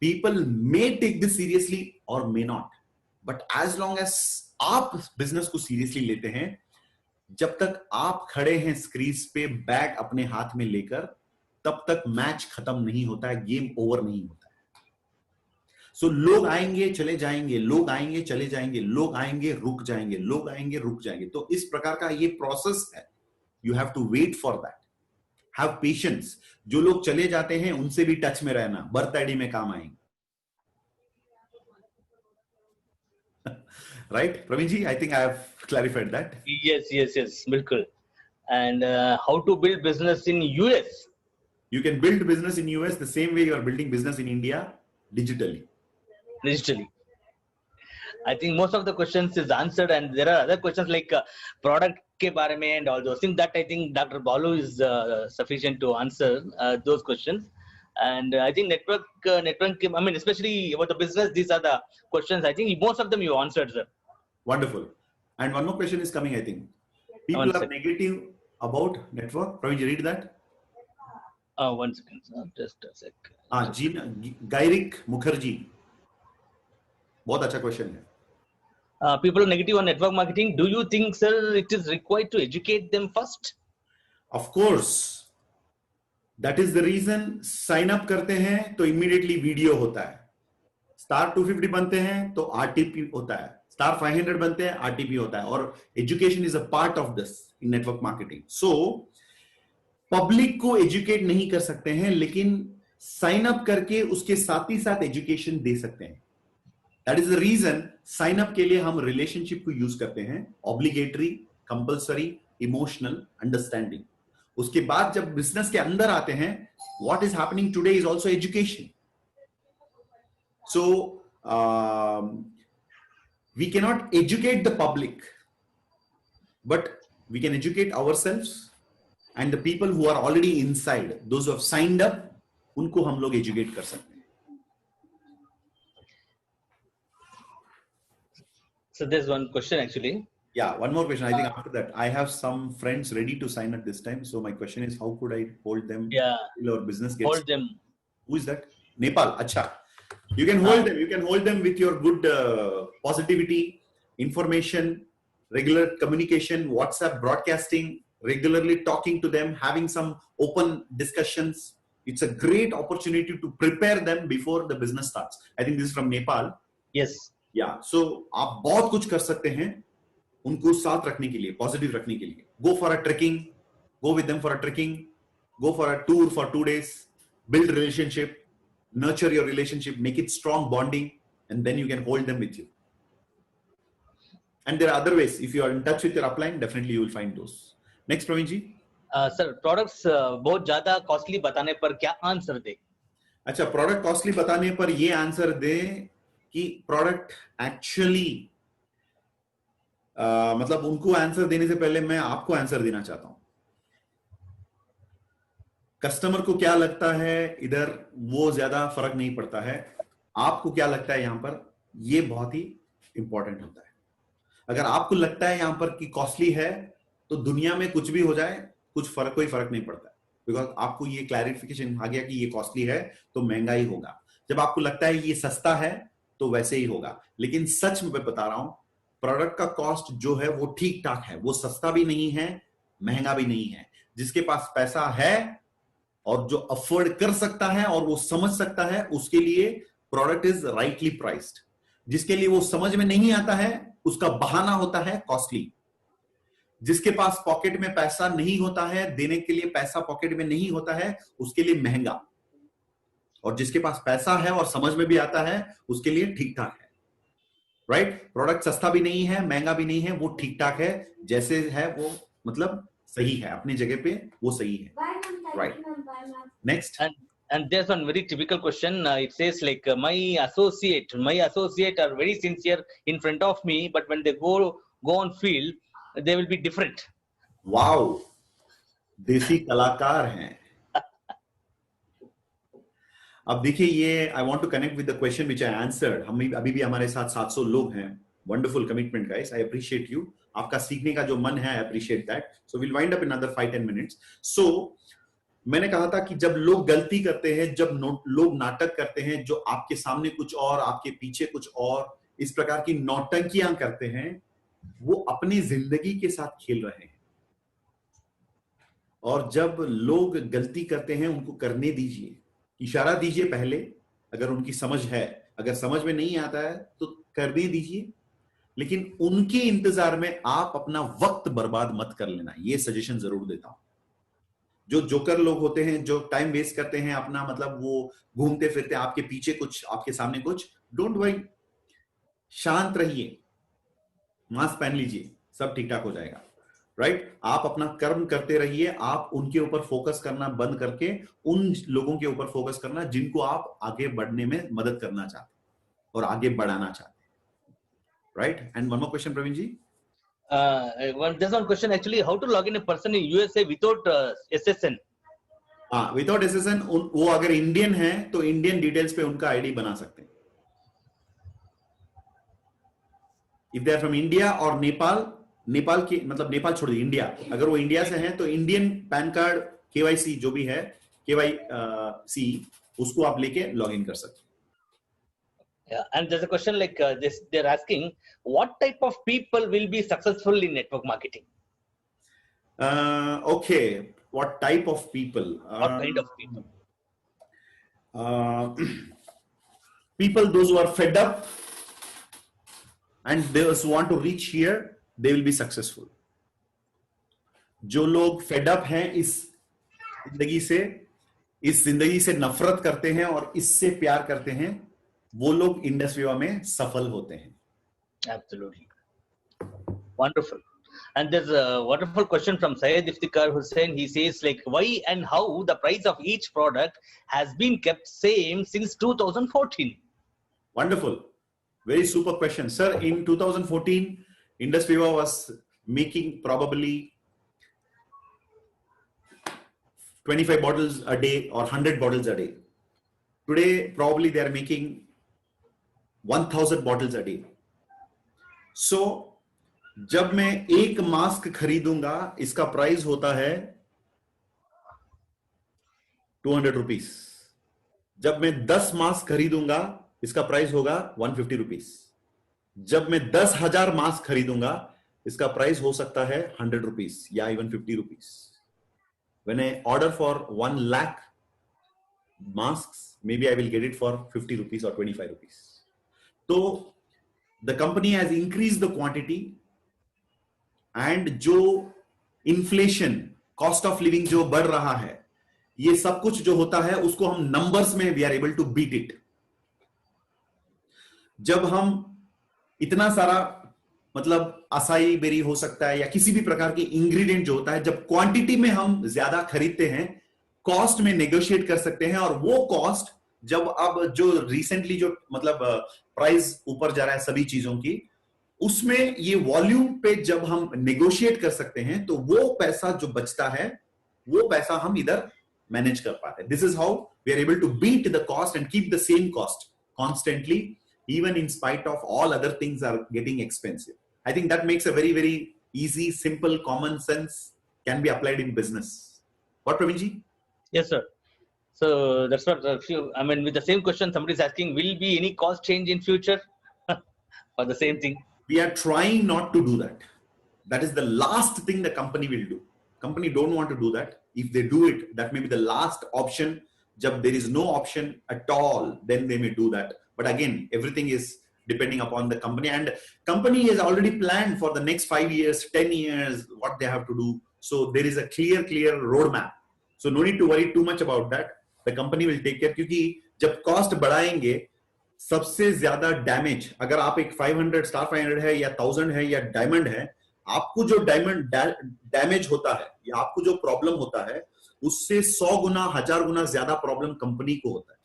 People may take this seriously और may not, but as long as आप business को seriously लेते हैं, जब तक आप खड़े हैं स्क्रीज पे बैट अपने हाथ में लेकर, तब तक मैच खत्म नहीं होता है, गेम ओवर नहीं होता है. सो लोग आएंगे चले जाएंगे, लोग आएंगे चले जाएंगे, लोग आएंगे रुक जाएंगे, लोग आएंगे रुक जाएंगे. तो इस प्रकार का ये प्रोसेस है. You have to wait for that. Have patience. जो लोग चले जाते हैं उनसे भी टच में रहना, बर्थ आईडी में काम आएंगे. Right, Praveen ji? I think I have clarified that. Yes, bilkul. And how to build business in US? You can build business in US the same way you are building business in India, digitally. I think most of the questions is answered, and there are other questions like product ke bare mein and all those things that I think Dr. Balu is sufficient to answer those questions. And I think network, I mean, especially about the business, these are the questions. I think most of them you answered, sir. Wonderful. And one more question is coming, I think. People are negative about network. Praveen, read that. 1 second, sir. Just a sec. Gairik Mukherjee. बहुत अच्छा question है. People are negative on network marketing. Do you think, sir, it is required to educate them first? Of course. That is the reason sign up करते हैं तो immediately video होता है. Star 250 बनते हैं तो RTP होता है. Star 500 बनते हैं RTP होता है. और education is a part of this in network marketing. So public को educate नहीं कर सकते हैं, लेकिन sign up करके उसके साथ ही साथ education दे सकते हैं. That is the reason sign up के लिए हम relationship को use करते हैं. Obligatory, compulsory, emotional, understanding. उसके बाद जब बिजनेस के अंदर आते हैं, what is happening today is also education. So we cannot educate the public, but we can educate ourselves and the people who are already inside, those who have signed up, उनको हम लोग educate कर सकते हैं. So there's one question actually. Yeah, one more question. I think after that, I have some friends ready to sign up this time. So my question is, how could I hold them? Yeah. Till our business gets. Hold them. Who is that? Nepal. Acha. You can hold them. You can hold them with your good positivity, information, regular communication, WhatsApp broadcasting, regularly talking to them, having some open discussions. It's a great opportunity to prepare them before the business starts. I think this is from Nepal. Yes. Yeah. So आप बहुत कुछ कर सकते हैं उनको साथ रखने के लिए, पॉजिटिव रखने के लिए. Go for a trekking. Go with them for a trekking. Go for a tour for 2 days. Build relationship. Nurture your relationship, make it strong bonding, and then you can hold them with you. And there are other ways. If you are in touch with your upline, definitely you will find those. Next, Praveen ji. Sir products बहुत ज्यादा costly बताने पर क्या answer दे? अच्छा, product costly बताने पर ये answer दे कि प्रोडक्ट एक्चुअली मतलब उनको आंसर देने से पहले मैं आपको आंसर देना चाहता हूं. कस्टमर को क्या लगता है इधर वो ज्यादा फर्क नहीं पड़ता है. आपको क्या लगता है यहां पर, ये बहुत ही इंपॉर्टेंट होता है. अगर आपको लगता है यहां पर कि कॉस्टली है तो दुनिया में कुछ भी हो जाए कोई फर्क नहीं पड़ता है. बिकॉज आपको ये क्लैरिफिकेशन आ गया कि ये कॉस्टली है तो महंगा ही होगा. जब आपको लगता है ये सस्ता है तो वैसे ही होगा. लेकिन सच में बता रहा हूं, प्रोडक्ट का कॉस्ट जो है वो ठीक ठाक है. वो सस्ता भी नहीं है, महंगा भी नहीं है. जिसके पास पैसा है और जो अफोर्ड कर सकता है और वो समझ सकता है, उसके लिए प्रोडक्ट इज राइटली प्राइस्ड. जिसके लिए वो समझ में नहीं आता है उसका बहाना होता है कॉस्टली. जिसके पास पॉकेट में पैसा नहीं होता है, देने के लिए पैसा पॉकेट में नहीं होता है, उसके लिए महंगा. और जिसके पास पैसा है और समझ में भी आता है उसके लिए ठीक ठाक है. राइट? प्रोडक्ट सस्ता भी नहीं है, महंगा भी नहीं है, वो ठीक ठाक है. जैसे है वो मतलब सही है, अपनी जगह पे वो सही है. Right. Next. And there's one very typical question. It says like my associate are very sincere in front of me, but when they go on field, they will be different. Wow. देसी कलाकार हैं. अब देखिए ये I want to connect with the question which I answered. हम अभी भी हमारे साथ 700 लोग हैं. Wonderful commitment, guys. I appreciate you. आपका सीखने का जो मन है, I appreciate that. So we'll wind up in another 5-10 minutes. So मैंने कहा था कि जब लोग गलती करते हैं, जब लोग नाटक करते हैं, जो आपके सामने कुछ और आपके पीछे कुछ और, इस प्रकार की नौटंकियां करते हैं, वो अपनी जिंदगी के साथ खेल रहे हैं. और जब लोग गलती करते हैं उनको करने दीजिए, इशारा दीजिए पहले. अगर उनकी समझ है, अगर समझ में नहीं आता है तो करने दीजिए. लेकिन उनके इंतजार में आप अपना वक्त बर्बाद मत कर लेना. ये सजेशन जरूर देता हूं. जो जोकर लोग होते हैं, जो टाइम वेस्ट करते हैं अपना, मतलब वो घूमते फिरते आपके पीछे कुछ आपके सामने कुछ, डोंट वरी, शांत रहिए, मास्क पहन लीजिए, सब ठीक ठाक हो जाएगा. राइट? आप अपना कर्म करते रहिए. आप उनके ऊपर फोकस करना बंद करके उन लोगों के ऊपर फोकस करना जिनको आप आगे बढ़ने में मदद करना चाहते हैं और आगे बढ़ाना चाहते हैं. Right? And one more question Praveen ji. There's one question actually, how to log in a person in USA without SSN? Without SSN. वो अगर इंडियन है तो इंडियन डिटेल्स पे उनका आईडी बना सकते हैं. If they are from India और नेपाल की, मतलब नेपाल छोड़ दिए, इंडिया, अगर वो इंडिया से हैं तो इंडियन पैन कार्ड, KYC जो भी है, KYC, उसको आप लेके लॉग इन कर सकते हैं. Yeah, and there's a question like this. They're asking, what type of people will be successful in network marketing? Okay, what type of people? What kind of people? People, those who are fed up and those who want to reach here, they will be successful. जो लोग fed up हैं इस जिंदगी से नफरत करते हैं और इससे प्यार करते हैं, वो लोग इंडस विवा में सफल होते हैं. Absolutely. Wonderful. And there's a wonderful question from Syed Iftikhar Hussain. He says like, why and how the price of each product has been kept same since 2014? Wonderful. Very super question. Sir, in 2014, Indus Viva was making probably 25 bottles a day or 100 bottles a day. Today, probably they are making 1000 bottles a day. So, जब मैं एक mask खरीदूंगा इसका price होता है 200 rupees. जब मैं 10 mask खरीदूंगा इसका price होगा 150 रुपीज। जब मैं 10,000 मास्क खरीदूंगा, इसका प्राइस हो सकता है 100 रुपीज या even 50 rupees. When I order for 1 lakh masks, maybe I will get it for 50 rupees or 25 rupees. So the company has increased the quantity, and जो inflation, cost of living जो बढ़ रहा है, ये सब कुछ जो होता है उसको हम numbers में we are able to beat it. जब हम इतना सारा मतलब असाई बेरी हो सकता है या किसी भी प्रकार के इंग्रेडिएंट जो होता है, जब क्वांटिटी में हम ज्यादा खरीदते हैं, कॉस्ट में नेगोशिएट कर सकते हैं। और वो कॉस्ट जब अब जो रिसेंटली जो मतलब प्राइस ऊपर जा रहा है सभी चीजों की, उसमें ये वॉल्यूम पे जब हम नेगोशिएट कर सकते हैं, तो वो पैसा जो बचता है, वो पैसा हम इधर मैनेज कर पाते हैं। This is how we are able to beat the cost and keep the same cost constantly, even in spite of all other things are getting expensive. I think that makes a very, very easy, simple, common sense can be applied in business. What, Praveenji? Yes, sir. So that's what I mean, with the same question, somebody is asking, will be any cost change in future for the same thing? We are trying not to do that. That is the last thing the company will do. Company don't want to do that. If they do it, that may be the last option. Jab there is no option at all, then they may do that. But again, everything is depending upon the company, and company has already planned for the next 5 years, 10 years, what they have to do. So there is a clear roadmap. So no need to worry too much about that. The company will take care, क्योंकि जब cost बढ़ाएंगे, सबसे ज्यादा damage, अगर आप एक 500 star 500 है या 1000 है या डायमंड है, आपको जो डायमंड डैमेज होता है या आपको जो प्रॉब्लम होता है, उससे 100 गुना 1000 गुना ज्यादा प्रॉब्लम कंपनी को होता है।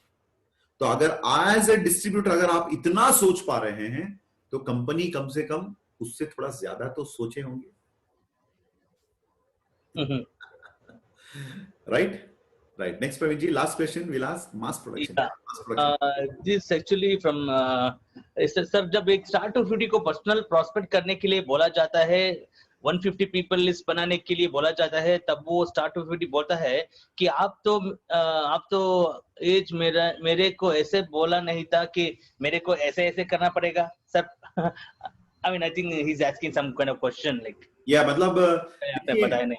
तो अगर एज ए डिस्ट्रीब्यूटर अगर आप इतना सोच पा रहे हैं, तो कंपनी कम से कम उससे थोड़ा ज्यादा तो सोचे होंगे। Right. Next, Praveen ji, last question we'll ask. Mass production. Yeah. Mass production. This actually from sir, जब एक स्टार 250 को पर्सनल प्रोस्पेक्ट करने के लिए बोला जाता है, 150 पीपल लिस्ट बनाने के लिए बोला जाता है, तब वो स्टार 250 बोलता है कि आप तो एज मेरे को ऐसे बोला नहीं था कि मेरे को ऐसे करना पड़ेगा sir. I mean, I think he's asking some kind of question like. Yeah, मतलब पता है नहीं।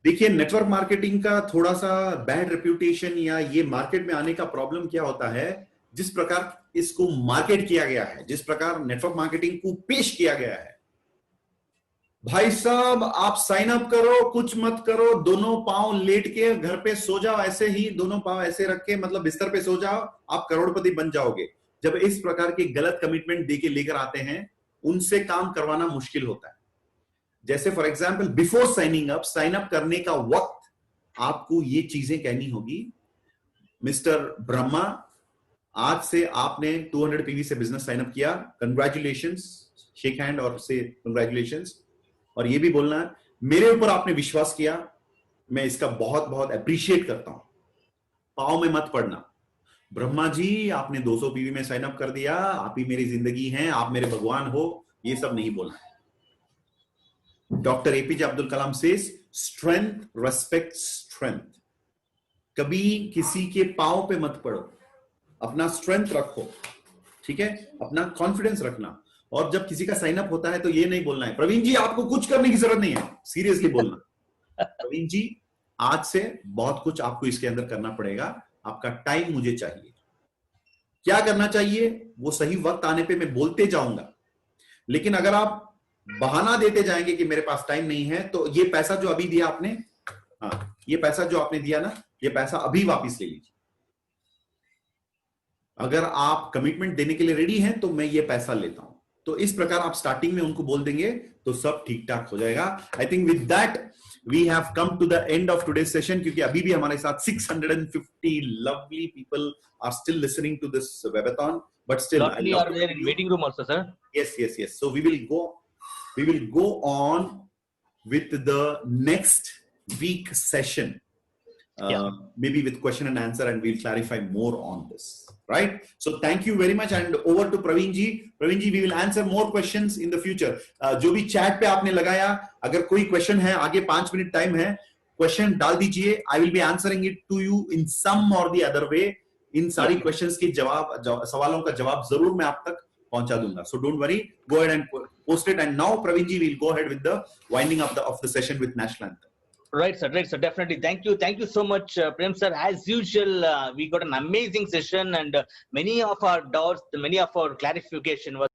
देखिए, नेटवर्क मार्केटिंग का थोड़ा सा बैड रेप्यूटेशन या ये मार्केट में आने का प्रॉब्लम क्या होता है, जिस प्रकार इसको मार्केट किया गया है, जिस प्रकार नेटवर्क मार्केटिंग को पेश किया गया है, भाई साहब आप साइन अप करो, कुछ मत करो, दोनों पांव लेट के घर पे सो जाओ, ऐसे ही दोनों पांव ऐसे रख के मतलब बिस्तर पे सो जाओ, आप करोड़पति बन जाओगे। जब इस प्रकार के गलत कमिटमेंट देके लेकर आते हैं, उनसे काम करवाना मुश्किल होता है। जैसे for example, before signing up, sign up करने का वक्त आपको ये चीजें कहनी होगी, मिस्टर ब्रह्मा, आज से आपने 200 पीवी से बिजनेस साइन अप किया, कंग्रेचुलेशंस, शेक हैंड और से कंग्रेचुलेशंस। और ये भी बोलना, मेरे ऊपर आपने विश्वास किया, मैं इसका बहुत बहुत अप्रिशिएट करता हूं। पांव में मत पड़ना, ब्रह्मा जी आपने 200 पीवी में साइन अप कर दिया, आप ही मेरी जिंदगी हैं, आप मेरे भगवान हो, ये सब नहीं बोलना है। Doctor APJ Abdul Kalam says, strength respect strength. कभी किसी के पांव पे मत पड़ो, अपना स्ट्रेंथ रखो, ठीक है, अपना कॉन्फिडेंस रखना। और जब किसी का साइन अप होता है तो ये नहीं बोलना है, प्रवीण जी आपको कुछ करने की जरूरत नहीं है, सीरियसली बोलना, प्रवीण जी आज से बहुत कुछ आपको इसके अंदर करना पड़ेगा, आपका टाइम मुझे चाहिए। क्या करना चाहिए वो सही वक्त आने पे मैं बोलते जाऊंगा, लेकिन अगर आप बहाना देते जाएंगे कि मेरे पास टाइम नहीं है, तो ये पैसा जो अभी दिया आपने, हाँ, ये पैसा जो आपने दिया ना, ये पैसा अभी वापस ले लीजिए। अगर आप कमिटमेंट देने के लिए रेडी हैं तो मैं ये पैसा लेता हूं। तो इस प्रकार आप स्टार्टिंग में उनको बोल देंगे तो सब ठीक ठाक हो जाएगा। I think with that we have come to the end of today's session, क्योंकि अभी भी हमारे साथ 650 lovely people are still listening to this webathon, but still lovely are there in waiting room also, sir. Yes. So we will go on with the next week session, maybe with question and answer, and we'll clarify more on this, right? So thank you very much, and over to Praveen ji. Praveen ji, we will answer more questions in the future. जो भी chat पे आपने लगाया, अगर कोई question है, आगे 5 minute time है, question डाल दीजिए, I will be answering it to you in some or the other way, इन सारी क्वेश्चंस की सवालों का जवाब जरूर मैं आप तक पहुंचा दूंगा. So don't worry, go ahead and post it. And now Praveen ji will go ahead with the winding up of the session with national anthem. Right, sir. Definitely. Thank you so much, Prem sir. As usual, we got an amazing session, and many of our doubts, many of our clarification was